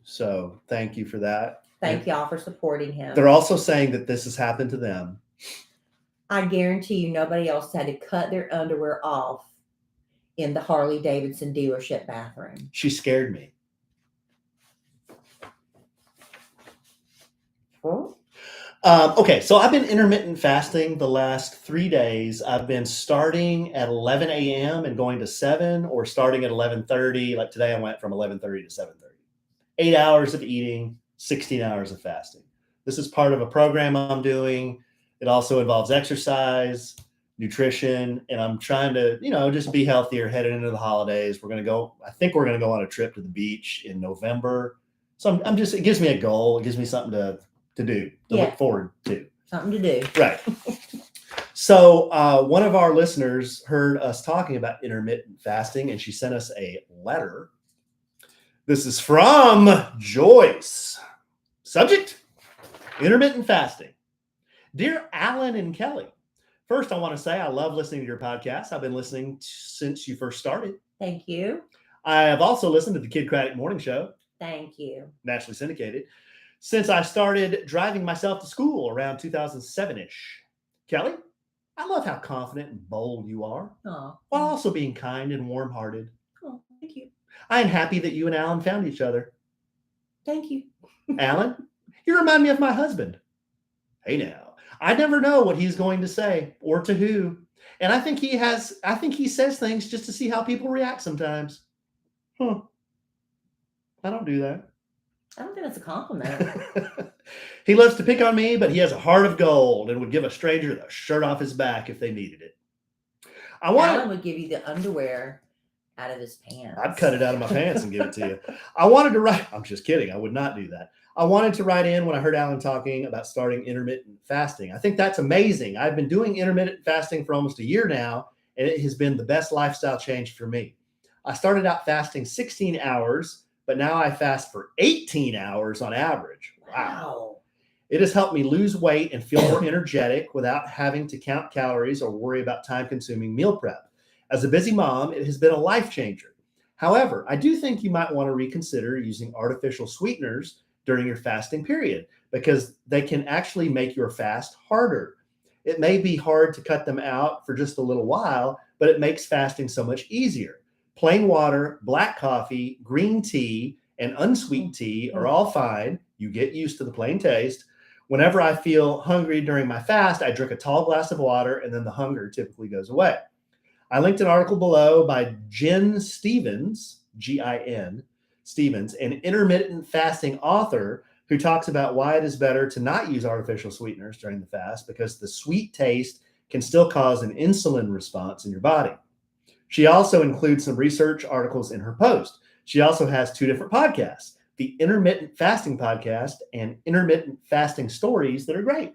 So thank you for that. Thank y'all for supporting him. They're also saying that this has happened to them. I guarantee you nobody else had to cut their underwear off in the Harley-Davidson dealership bathroom. She scared me. Oh. Okay, so I've been intermittent fasting the last 3 days. I've been starting at 11 a.m. and going to 7, or starting at 11:30. Like today, I went from 11:30 to 7:30. 8 hours of eating, 16 hours of fasting. This is part of a program I'm doing. It also involves exercise, nutrition, and I'm trying to, just be healthier headed into the holidays. I think we're going to go on a trip to the beach in November. So it gives me a goal. It gives me something to do, to look forward to. Something to do. Right. So one of our listeners heard us talking about intermittent fasting, and she sent us a letter. This is from Joyce. Subject, intermittent fasting. Dear Alan and Kellie, first I want to say I love listening to your podcast. I've been listening since you first started. Thank you. I have also listened to the Kid Craddock Morning Show. Thank you. Nationally syndicated. Since I started driving myself to school around 2007-ish. Kellie, I love how confident and bold you are, while also being kind and warm-hearted. Oh, thank you. I am happy that you and Alan found each other. Thank you. Alan, you remind me of my husband. Hey now, I never know what he's going to say or to who. And I think he says things just to see how people react sometimes. I don't do that. I don't think that's a compliment. He loves to pick on me, but he has a heart of gold and would give a stranger the shirt off his back if they needed it. Alan would give you the underwear out of his pants. I'd cut it out of my pants and give it to you. I wanted to write. I'm just kidding. I would not do that. I wanted to write in when I heard Alan talking about starting intermittent fasting. I think that's amazing. I've been doing intermittent fasting for almost a year now, and it has been the best lifestyle change for me. I started out fasting 16 hours, but now I fast for 18 hours on average. Wow. It has helped me lose weight and feel more energetic without having to count calories or worry about time-consuming meal prep. As a busy mom, it has been a life changer. However, I do think you might want to reconsider using artificial sweeteners during your fasting period because they can actually make your fast harder. It may be hard to cut them out for just a little while, but it makes fasting so much easier. Plain water, black coffee, green tea, and unsweetened tea are all fine. You get used to the plain taste. Whenever I feel hungry during my fast, I drink a tall glass of water and then the hunger typically goes away. I linked an article below by Jen Stevens, G-I-N, Stevens, an intermittent fasting author who talks about why it is better to not use artificial sweeteners during the fast because the sweet taste can still cause an insulin response in your body. She also includes some research articles in her post. She also has 2 different podcasts, the Intermittent Fasting Podcast and Intermittent Fasting Stories that are great.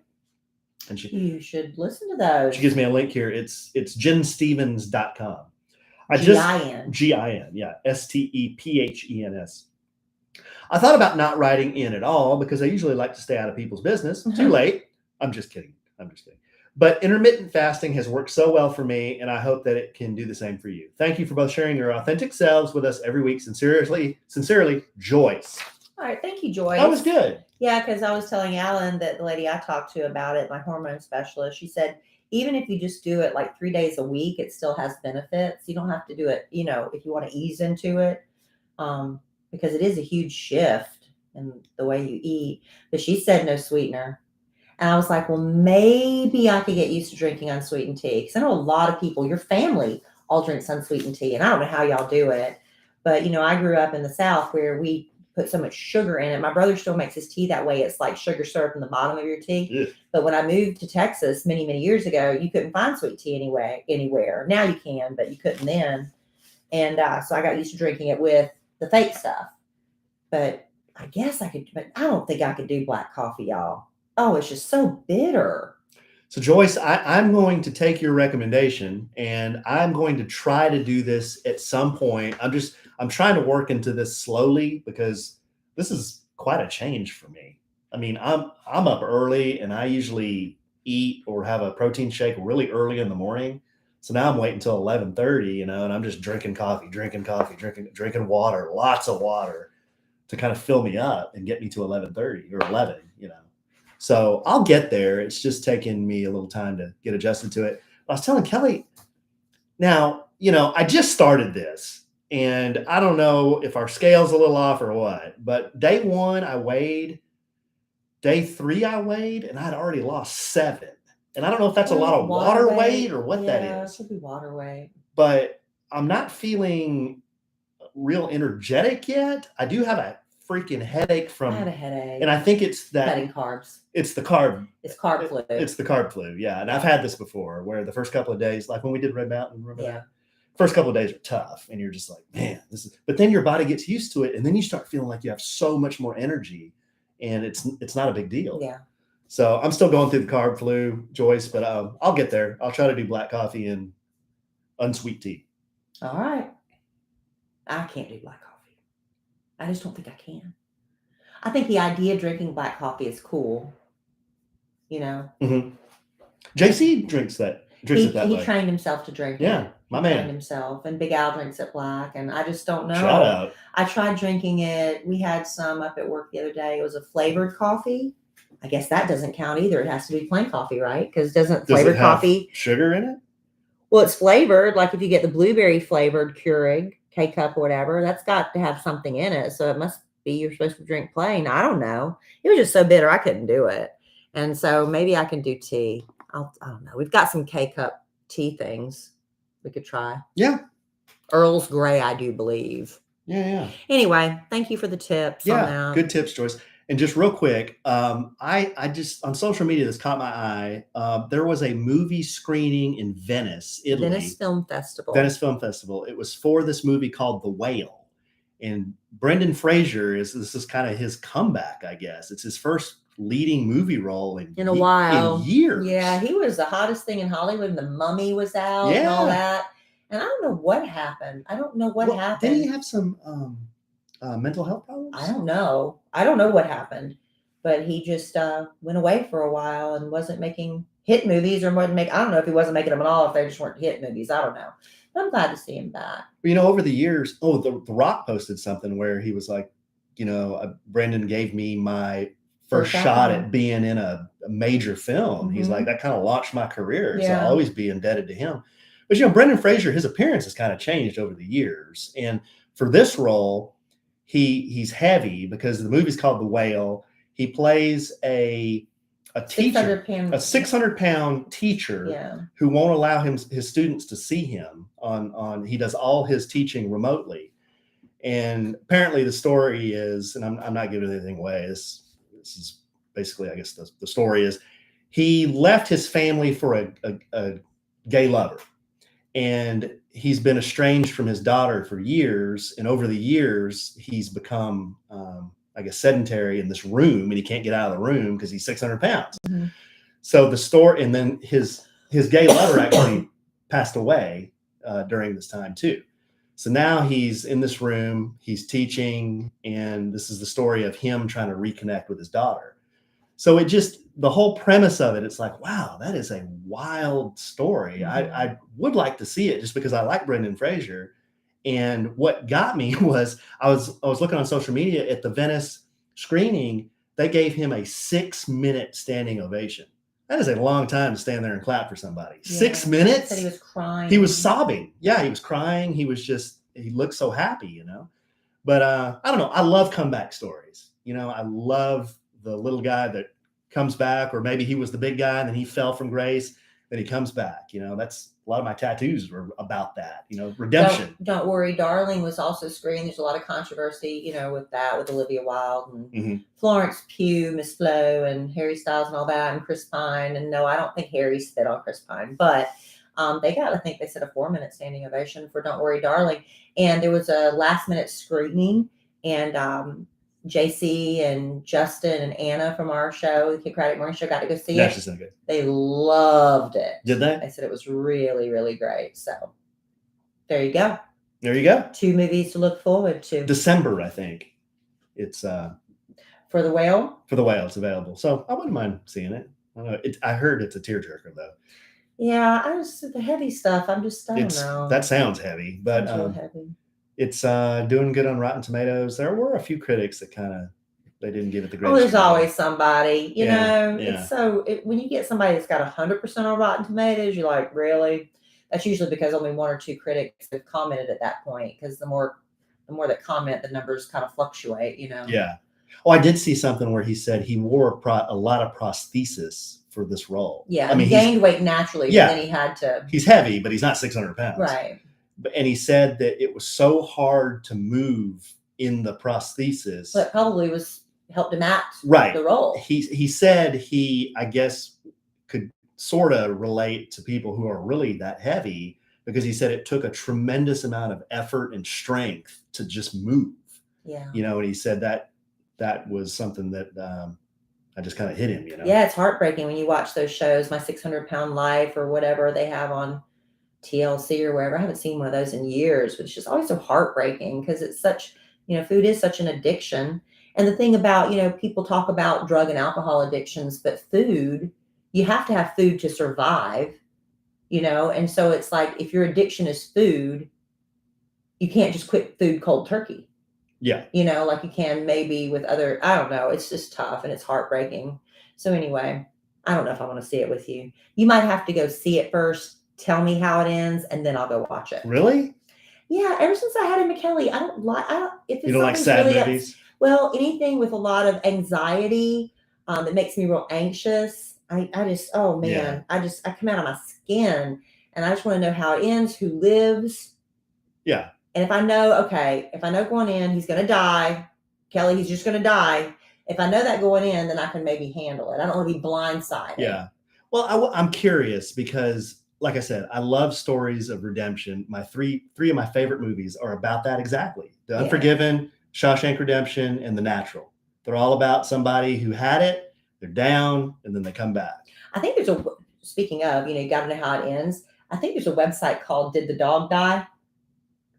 And you should listen to those. She gives me a link here. It's jenstevens.com. G-I-N, yeah, S-T-E-P-H-E-N-S. I thought about not writing in at all because I usually like to stay out of people's business. Too late. I'm just kidding. But intermittent fasting has worked so well for me, and I hope that it can do the same for you. Thank you for both sharing your authentic selves with us every week. Sincerely, Joyce. All right. Thank you, Joyce. That was good. Yeah, because I was telling Alan that the lady I talked to about it, my hormone specialist, she said, even if you just do it like 3 days a week, it still has benefits. You don't have to do it, if you want to ease into it, because it is a huge shift in the way you eat. But she said no sweetener. And I was like, well, maybe I could get used to drinking unsweetened tea. Because I know a lot of people, your family all drinks unsweetened tea. And I don't know how y'all do it. But, I grew up in the South where we put so much sugar in it. My brother still makes his tea that way. It's like sugar syrup in the bottom of your tea. Yeah. But when I moved to Texas many, many years ago, you couldn't find sweet tea anywhere. Now you can, but you couldn't then. And so I got used to drinking it with the fake stuff. But I guess I could, but I don't think I could do black coffee, y'all. Oh, it's just so bitter. So Joyce, I'm going to take your recommendation and I'm going to try to do this at some point. I'm trying to work into this slowly because this is quite a change for me. I mean, I'm up early and I usually eat or have a protein shake really early in the morning. So now I'm waiting until 11:30, and I'm just drinking coffee, drinking water, lots of water to kind of fill me up and get me to 11:30 or 11, So I'll get there. It's just taking me a little time to get adjusted to it. I was telling Kellie, now, I just started this and I don't know if our scale's a little off or what, but day 1 I weighed, day 3 I weighed, and I'd already lost 7. And I don't know if that's a lot of water weight or what that is. Yeah, it should be water weight. But I'm not feeling real energetic yet. I do have a freaking headache I had a from, headache. and I think it's that Cutting carbs. it's the carb. It's carb flu. It's the carb flu. Yeah. And I've had this before where the first couple of days, like when we did Red Mountain, remember Yeah. that? First couple of days are tough and you're just like, man, but then your body gets used to it. And then you start feeling like you have so much more energy and it's not a big deal. Yeah. So I'm still going through the carb flu, Joyce, but I'll get there. I'll try to do black coffee and unsweet tea. All right. I can't do black coffee. I just don't think I can. I think the idea of drinking black coffee is cool. You know? Mm-hmm. JC drinks it that way. He trained himself to drink it. Yeah, my Trained man. himself. And Big Al drinks it black. And I just don't know. Shout out. I tried drinking it. We had some up at work the other day. It was a flavored coffee. I guess that doesn't count either. It has to be plain coffee, right? Because doesn't flavored coffee sugar in it? Well, it's flavored. Like if you get the blueberry flavored Keurig, K-Cup or whatever, that's got to have something in it. So it must be you're supposed to drink plain. I don't know. It was just so bitter I couldn't do it. And so maybe I can do tea. I don't know. We've got some K-Cup tea things we could try. Yeah. Earl's Grey, I do believe. Yeah. Anyway, thank you for the tips. Yeah, on that. Good tips, Joyce. And just real quick, I just on social media this caught my eye. There was a movie screening in Venice, Italy. Venice Film Festival. It was for this movie called The Whale. And Brendan Fraser this is kind of his comeback, I guess. It's his first leading movie role in a while. In years. Yeah, he was the hottest thing in Hollywood. And The Mummy was out and all that. And I don't know what happened. Happened. Didn't he have some mental health problems? I don't know. I don't know what happened. But he just went away for a while and wasn't making hit movies or I don't know if he wasn't making them at all, if they just weren't hit movies. I don't know. But I'm glad to see him back. You know, over the years, The Rock posted something where he was like, Brendan gave me my first shot at being in a major film. Mm-hmm. He's like, that kind of launched my career. Yeah. So I'll always be indebted to him. But, Brendan Fraser, his appearance has kind of changed over the years. And for this role, he's heavy because the movie's called The Whale. He plays a teacher, a 600-pound teacher who won't allow his students to see him he does all his teaching remotely. And apparently the story is, and I'm not giving anything away. This is basically, I guess the story is he left his family for a gay lover. And he's been estranged from his daughter for years. And over the years, he's become, sedentary in this room, and he can't get out of the room because he's 600 pounds. Mm-hmm. So the story, and then his gay lover actually passed away during this time too. So now he's in this room, he's teaching, and this is the story of him trying to reconnect with his daughter. So the whole premise of it, it's like, wow, that is a wild story. Mm-hmm. I would like to see it just because I like Brendan Fraser. And what got me was I was looking on social media at the Venice screening. They gave him a 6-minute standing ovation. That is a long time to stand there and clap for somebody. Yeah. 6 minutes? He said he was crying. He was sobbing. Yeah, he was crying. He looked so happy, But I don't know. I love comeback stories. I love the little guy that comes back, or maybe he was the big guy and then he fell from grace, then he comes back. That's a lot of my tattoos were about that, redemption. Don't Worry, Darling was also screened. There's a lot of controversy, with that, with Olivia Wilde and mm-hmm. Florence Pugh, Miss Flo, and Harry Styles and all that, and Chris Pine. And no, I don't think Harry spit on Chris Pine, but they got, I think they said a 4-minute standing ovation for Don't Worry, Darling. And there was a last-minute screening, and JC and Justin and Anna from our show, the Kid Craddock Morning Show, got to go see it. So good. They loved it. Did they? They said it was really, really great. So there you go. 2 movies to look forward to. December, I think. It's For The Whale? For The Whale, it's available. So I wouldn't mind seeing it. I don't know. I heard it's a tearjerker though. Yeah, the heavy stuff. I don't know. That sounds heavy, but real heavy. It's doing good on Rotten Tomatoes. There were a few critics that they didn't give it the greatest. Oh, there's always somebody, Yeah. It's when you get somebody that's got 100% on Rotten Tomatoes, you're like, really? That's usually because only 1 or 2 critics have commented at that point. Because the more that comment, the numbers kind of fluctuate, Yeah. Oh, I did see something where he said he wore a lot of prosthesis for this role. Yeah, he gained weight naturally, yeah, but then he had to. He's heavy, but he's not 600 pounds. Right. And he said that it was so hard to move in the prosthesis. But probably helped him act Right. the role. He said he, I guess, could sort of relate to people who are really that heavy, because he said it took a tremendous amount of effort and strength to just move. Yeah. And he said that was something that I just kind of hit him, Yeah, it's heartbreaking when you watch those shows, My 600-Pound Life or whatever they have on TLC or wherever. I haven't seen one of those in years, but it's just always so heartbreaking because it's such, food is such an addiction. And the thing about, people talk about drug and alcohol addictions, but food, you have to have food to survive, and so it's like, if your addiction is food, you can't just quit food cold turkey. Yeah. Like you can maybe with other, I don't know. It's just tough and it's heartbreaking. So anyway, I don't know if I want to see it with you. You might have to go see it first, tell me how it ends, and then I'll go watch it. Really? Yeah. Ever since I had him, Kellie, if you don't like sad really movies? Well, anything with a lot of anxiety, that makes me real anxious. I just, oh man, Yeah. I come out of my skin and I just want to know how it ends, who lives. Yeah. And if I know going in, he's going to die, Kellie, he's just going to die. If I know that going in, then I can maybe handle it. I don't want to be blindsided. Yeah. Well, I'm curious because, like I said, I love stories of redemption. My three of my favorite movies are about that exactly. The Unforgiven, Shawshank Redemption, and The Natural. They're all about somebody who had it, they're down, and then they come back. I think speaking of, you got to know how it ends. I think there's a website called Did the Dog Die?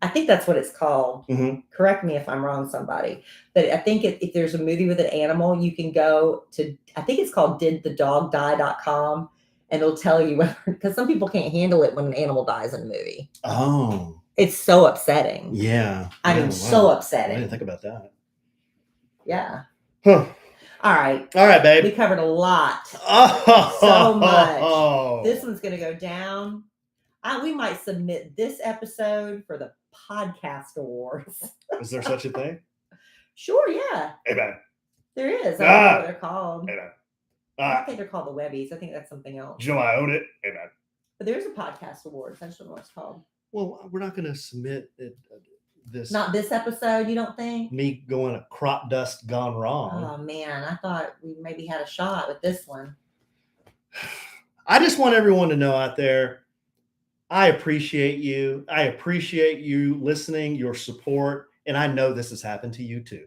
I think that's what it's called. Mm-hmm. Correct me if I'm wrong, somebody. But I think if there's a movie with an animal, you can go to, I think it's called didthedogdie.com, and it'll tell you whether, because some people can't handle it when an animal dies in a movie. Oh. It's so upsetting. Yeah. So upsetting. I didn't think about that. Yeah. Huh. All right, babe. We covered a lot. Oh. So much. This one's going to go down. We might submit this episode for the podcast awards. Is there such a thing? Sure, yeah. Hey, man. There is. I don't know what they're called. Hey, man. I think they're called the Webbies. I think that's something else. Do you know I own it? Hey, man. But there's a podcast awards. I just don't know what it's called. Well, we're not going to submit this. Not this episode, you don't think? Me going a crop dust gone wrong. Oh, man. I thought we maybe had a shot with this one. I just want everyone to know out there, I appreciate you. I appreciate you listening, your support. And I know this has happened to you too.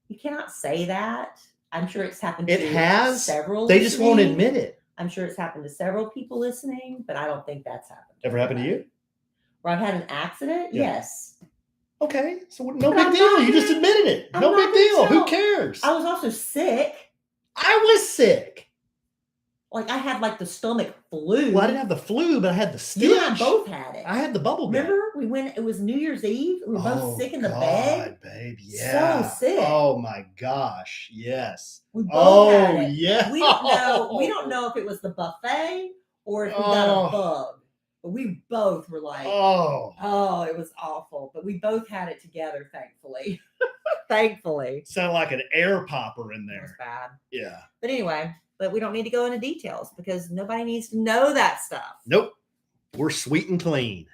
You cannot say that. I'm sure it's happened to several. They just won't admit it. I'm sure it's happened to several people listening, but I don't think that's happened. Ever happened to you? Where I've had an accident? Yeah. Yes. Okay. So no big deal. You just admitted it. No big deal. Who cares? I was also sick. I was sick. Like I had the stomach flu. Well, I didn't have the flu, but I had the stitch. You and I both had it. I had the bubble gum. Remember it was New Year's Eve. We were both sick in the bed. Babe. Yeah. So sick. Oh my gosh. Yes. We both had it. Yeah. We don't know if it was the buffet or if we got a bug. But we both were like, oh, it was awful. But we both had it together, thankfully. Thankfully. Sounded like an air popper in there. It was bad. Yeah. But anyway. But we don't need to go into details because nobody needs to know that stuff. Nope. We're sweet and clean.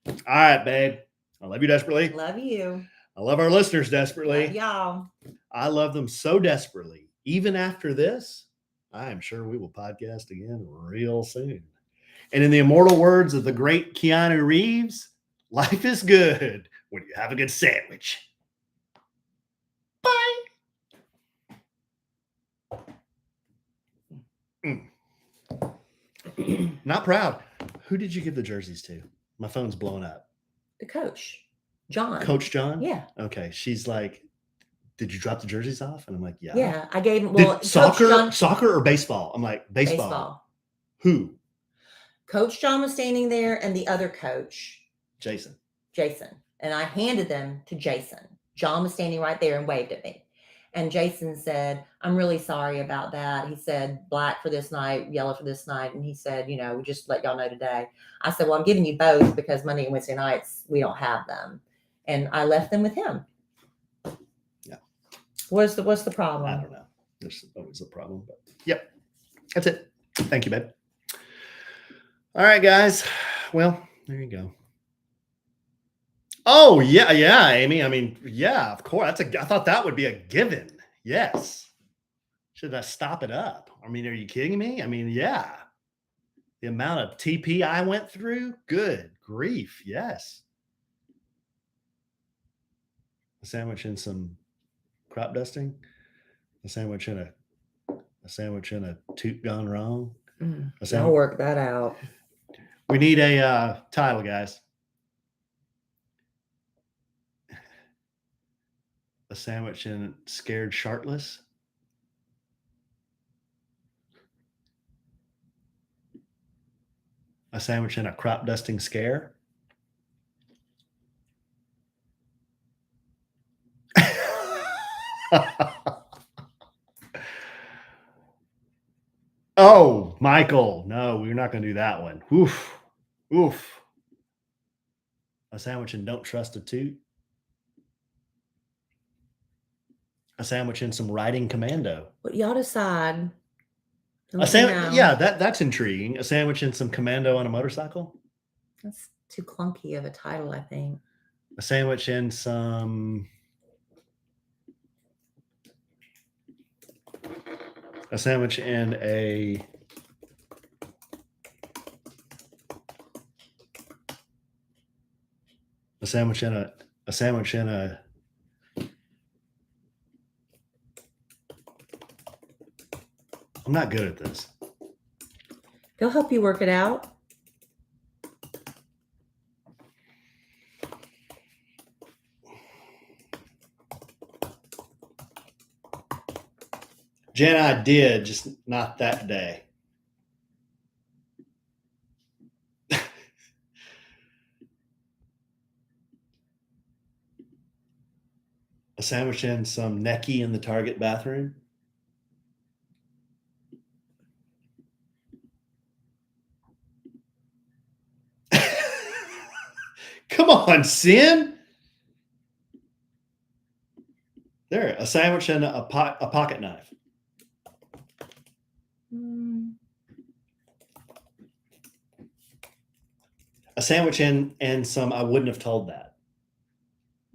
All right, babe. I love you desperately. Love you. I love our listeners desperately. Love y'all. I love them so desperately. Even after this, I am sure we will podcast again real soon. And in the immortal words of the great Keanu Reeves, life is good when you have a good sandwich. Bye. Not proud. Who did you give the jerseys to? My phone's blowing up. The coach, John. Coach John? Yeah. Okay. She's like, did you drop the jerseys off? And I'm like, yeah. Yeah. I gave him, well, soccer or baseball? I'm like, baseball. Who? Coach John was standing there and the other coach. Jason. And I handed them to Jason. John was standing right there and waved at me. And Jason said, I'm really sorry about that. He said, black for this night, yellow for this night. And he said, we just let y'all know today. I said, well, I'm giving you both because Monday and Wednesday nights, we don't have them. And I left them with him. Yeah. What's the problem? I don't know. There's always a problem. But yep. That's it. Thank you, babe. All right, guys. Well, there you go. Oh yeah, Amy. I mean, yeah, of course. I thought that would be a given. Yes. Should I stop it up? I mean, are you kidding me? I mean, yeah. The amount of TP I went through, good grief. Yes. A sandwich and some crop dusting. A sandwich and a toot gone wrong. I'll work that out. We need a title, guys. A sandwich and scared shartless. A sandwich and a crop dusting scare. Oh, Michael. No, we're not going to do that one. Oof. Oof. A sandwich and don't trust a toot. A sandwich and some riding commando. What y'all decide. A sandwich, yeah, that's intriguing. A sandwich and some commando on a motorcycle. That's too clunky of a title, I think. A sandwich and some. A sandwich and a. A sandwich and a sandwich and a. I'm not good at this. They'll help you work it out. Jen, I did, just not that day. A sandwich and some necky in the Target bathroom. Come on, Sin. There, a sandwich and a pocket knife. A sandwich and some. I wouldn't have told that.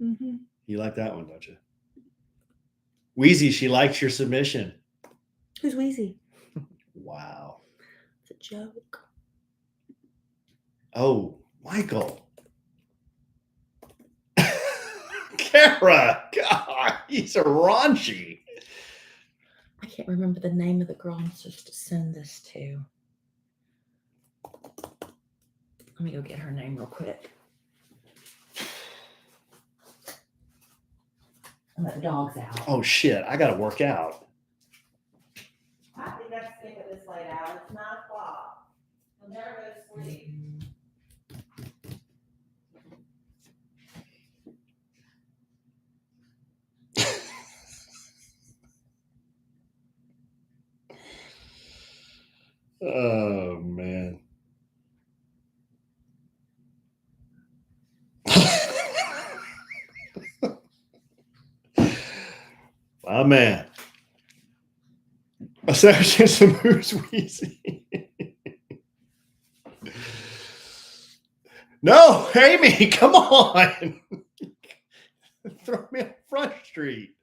Mm-hmm. You like that one, don't you? Wheezy, she likes your submission. Who's Wheezy? Wow. It's a joke. Oh, Michael. Kara. God, he's a raunchy. I can't remember the name of the girl I'm supposed to send this to. Let me go get her name real quick. And let the dogs out. Oh, shit. I got to work out. I think I'm sick of this late hour. It's 9 o'clock. I'll never go to sleep. Oh, man. My man. A sandwich and some Who's Wheezy. No, Amy, come on. Throw me on Front Street.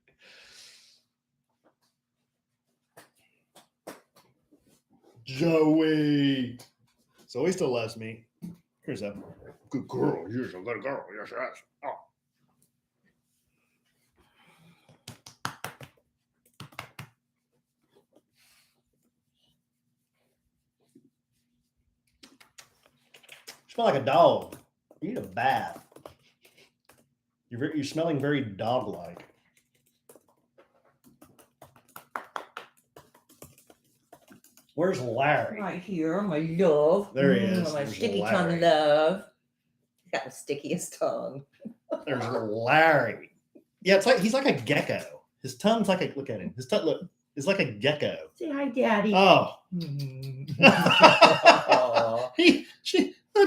Joey. Zoe still loves me. Here's a good girl. Here's a good girl. Yes, yes. Oh. You smell like a dog. You need a bath. You're smelling very dog-like. Where's Larry? Right here, my love. There he is. My There's sticky Larry. tongue love. He's got the stickiest tongue. There's Larry. Yeah, it's like he's like a gecko. His tongue's like a look at him. His tongue look is like a gecko. Say hi, Daddy. Oh.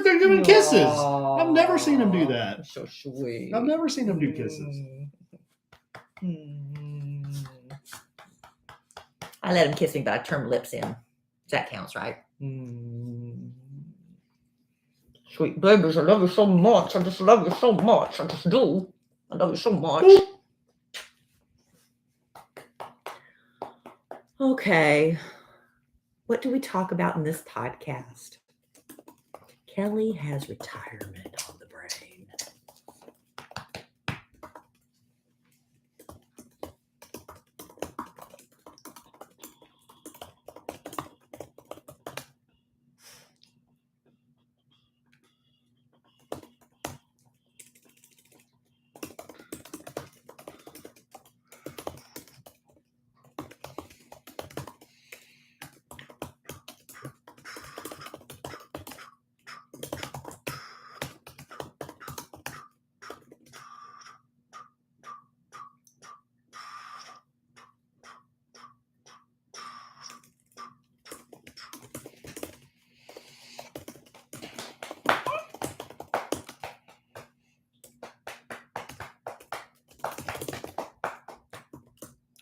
They're giving kisses. I've never seen him do that. So sweet. I've never seen him do kisses. I let him kiss me, but I turned my lips in. That counts, right? Sweet babies, I love you so much. I just love you so much. I just do. I love you so much. Okay. What do we talk about in this podcast? Kellie has retirement on the brain.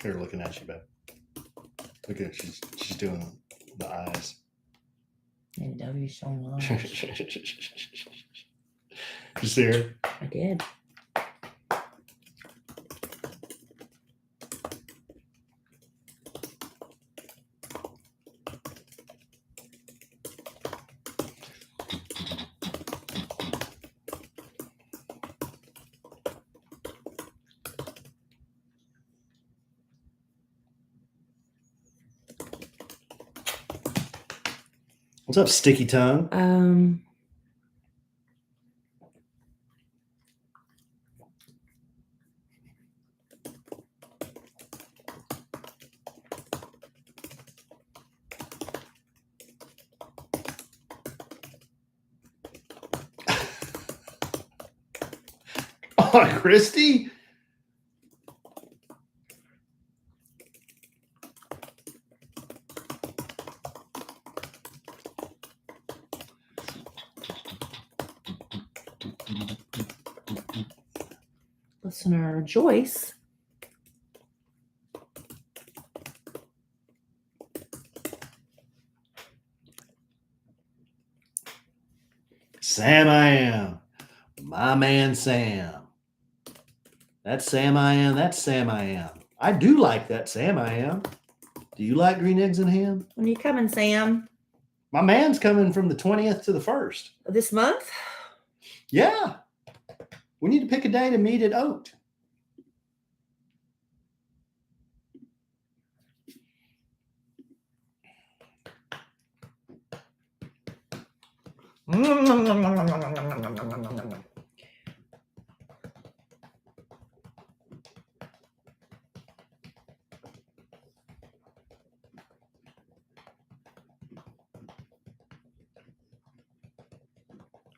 Here, looking at you, babe. Look at she's doing the eyes. I love you so much. You see her? I did. What's up, sticky tongue? Oh, Christy. Listener Joyce. Sam I am. My man Sam. That's Sam I am. That's Sam I am. I do like that Sam I am. Do you like green eggs and ham? When are you coming, Sam? My man's coming from the 20th to the 1st. This month? Yeah. We need to pick a day to meet at Oat.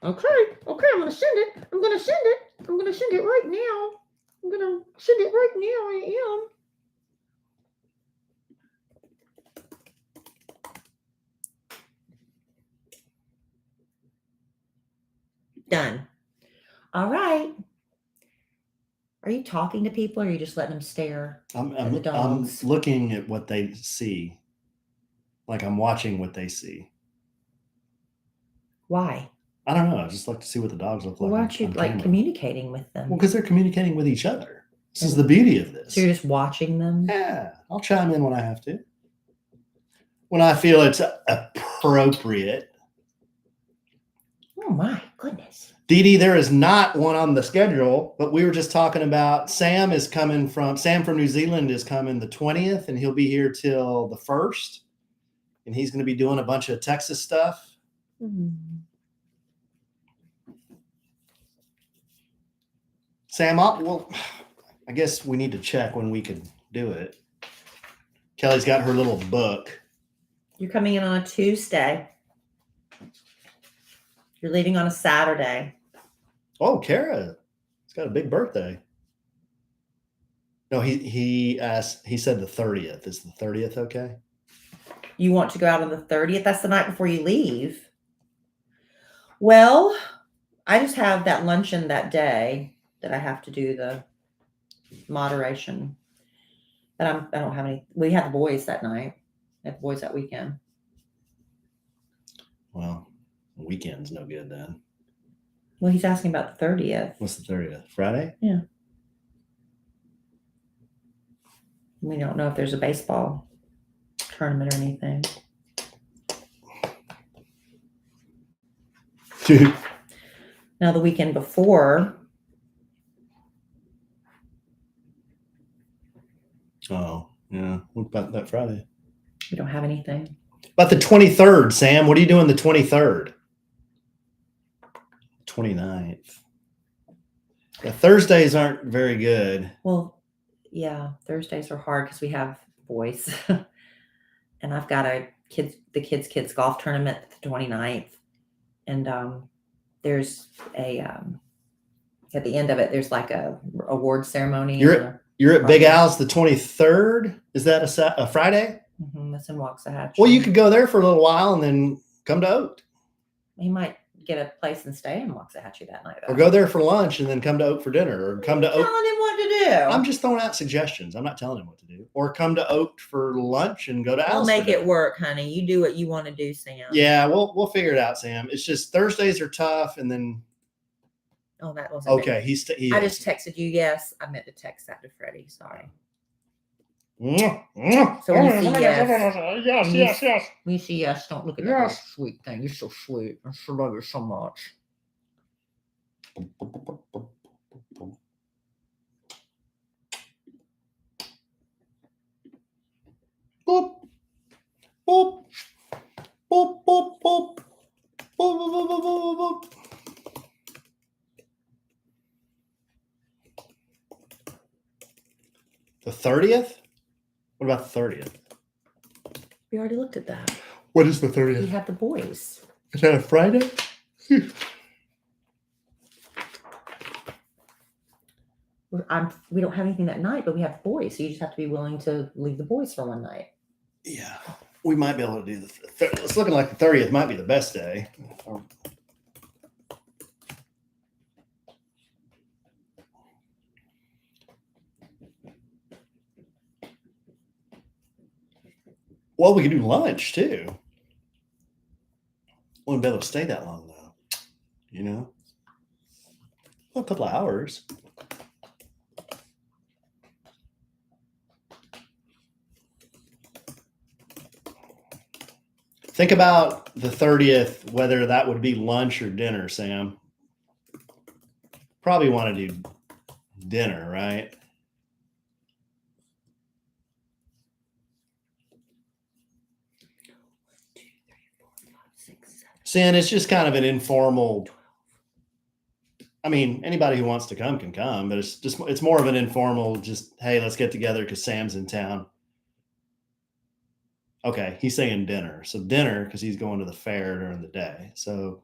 Okay, I'm gonna send it. I'm gonna send it right now. I'm gonna send it right now. I am. Done. All right. Are you talking to people or are you just letting them stare? I'm looking at what they see. Like I'm watching what they see. Why? I don't know. I just like to see what the dogs look like. Why aren't you communicating with them? Well, because they're communicating with each other. This is the beauty of this. So you're just watching them? Yeah. I'll chime in when I have to. When I feel it's appropriate. Oh my goodness. Dee Dee, there is not one on the schedule, but we were just talking about Sam from New Zealand is coming the 20th, and he'll be here till the 1st. And he's going to be doing a bunch of Texas stuff. Mm-hmm. Sam, I guess we need to check when we could do it. Kellie's got her little book. You're coming in on a Tuesday. You're leaving on a Saturday. Oh, Kara. He's got a big birthday. No, he said the 30th. Is the 30th okay? You want to go out on the 30th? That's the night before you leave. Well, I just have that luncheon that day that I have to do the moderation. But I don't have any. We had the boys that night. I had the boys that weekend. Well, weekend's no good then. Well, he's asking about the 30th. What's the 30th? Friday? Yeah. We don't know if there's a baseball tournament or anything. Now, the weekend before. Oh, yeah. What about that Friday? We don't have anything. About the 23rd, Sam. What are you doing the 23rd? 29th. Yeah, Thursdays aren't very good. Well, yeah, Thursdays are hard because we have boys. And I've got the kids golf tournament the 29th. And there's at the end of it, there's like a award ceremony. You're at Big Al's the 23rd? Is that a Friday? Mm-hmm, that's in Waxahachie. Well, you could go there for a little while and then come to Oak. He might get a place and stay in Waxahachie that night. Or go there for lunch and then come to Oak for dinner. Or come to Oak. Telling him what to do. I'm just throwing out suggestions. I'm not telling him what to do. Or come to Oak for lunch and go to Al's. We'll make it work, honey. You do what you want to do, Sam. Yeah, we'll figure it out, Sam. It's just Thursdays are tough, and then. Oh, that wasn't okay. I just texted you. Yes, I meant to text that to Freddie. Sorry. So when you see yes. When you see yes, don't look at that sweet thing. You're so sweet. I sure love you so much. Boop. Boop. Boop, boop, boop. Boop, boop, boop, boop, boop. The 30th? What about the 30th? We already looked at that. What is the We 30th? have the boys. Is that a Friday? We don't have anything that night, but we have boys. So you just have to be willing to leave the boys for one night. Yeah. We might be able to do the 30th. It's looking like the 30th might be the best day. Well, we could do lunch too. Wouldn't be able to stay that long though. You know? Well, a couple of hours. Think about the 30th, whether that would be lunch or dinner, Sam. Probably want to do dinner, right? Sin, it's just kind of an informal. I mean, anybody who wants to come can come, but it's more of an informal, just, hey, let's get together because Sam's in town. Okay, he's saying dinner. So dinner, because he's going to the fair during the day. So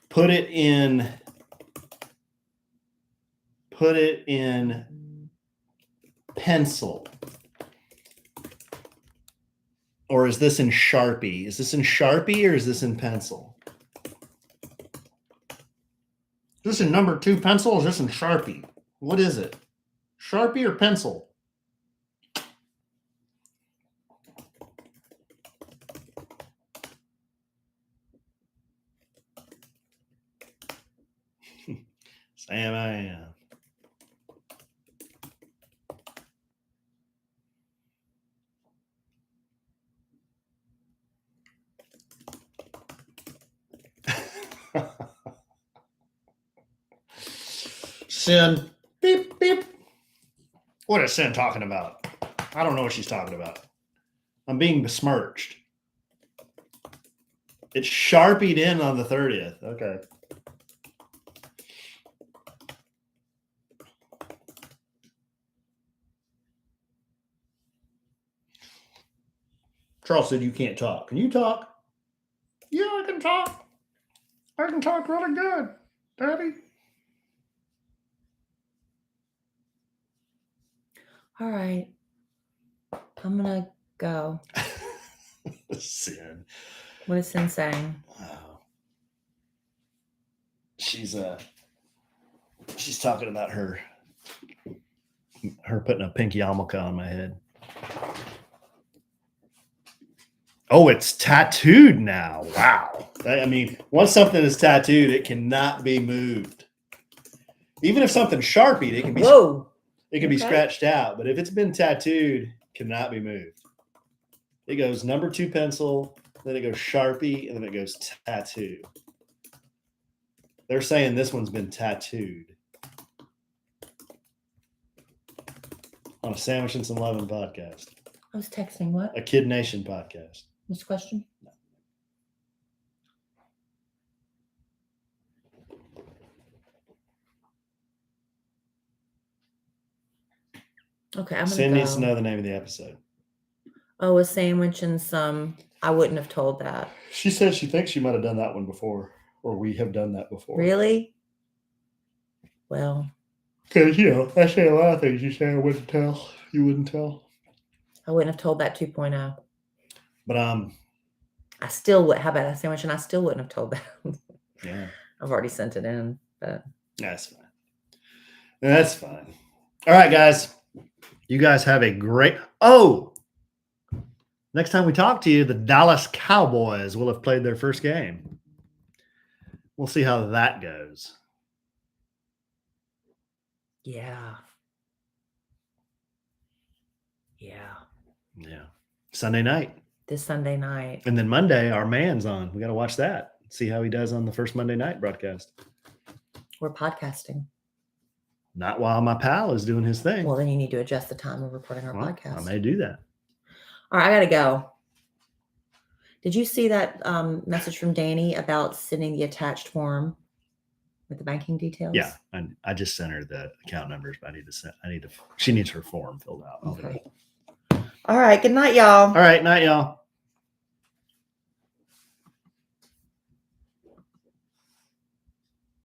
put it in pencil. Or is this in Sharpie? Is this in Sharpie or is this in pencil? Is this in number 2 pencil or is this in Sharpie? What is it? Sharpie or pencil? Sam, I am. Sin, beep, beep. What is Sin talking about? I don't know what she's talking about. I'm being besmirched. It's Sharpied in on the 30th. Okay. Charles said you can't talk. Can you talk? Yeah, I can talk. I can talk really good, Daddy. All right. I'm going to go. Sin. What is Sin saying? Oh. She's talking about her putting a pink yarmulke on my head. Oh, it's tattooed now. Wow. I mean, once something is tattooed, it cannot be moved. Even if something's Sharpied, it can be Okay. scratched out. But if it's been tattooed, it cannot be moved. It goes number 2 pencil, then it goes Sharpie, and then it goes tattoo. They're saying this one's been tattooed. On a Sandwich and Some Lovin' podcast. I was texting what? A Kid Nation podcast. What's the question? Okay, I'm gonna Sin needs to go. know the name of the episode. Oh, a sandwich and some. I wouldn't have told that. She said she thinks she might have done that one before, or we have done that before. Really? Well, Because, I say a lot of things you say I wouldn't tell. You wouldn't tell. I wouldn't have told that 2.0. But, I still would. How about a sandwich? And I still wouldn't have told that. yeah. I've already sent it in, but That's fine. That's fine. All right, guys. You guys have a great... Oh! Next time we talk to you, the Dallas Cowboys will have played their first game. We'll see how that goes. yeah. Sunday night. This Sunday night. And then Monday, our man's on. We got to watch that. See how he does on the first Monday night broadcast. We're podcasting. Not while my pal is doing his thing. Well, then you need to adjust the time of recording our podcast. I may do that. All right, I gotta go. Did you see that message from Danny about sending the attached form with the banking details? Yeah, I just sent her the account numbers, but she needs her form filled out. Okay. All right. Good night, y'all. All right, night, y'all.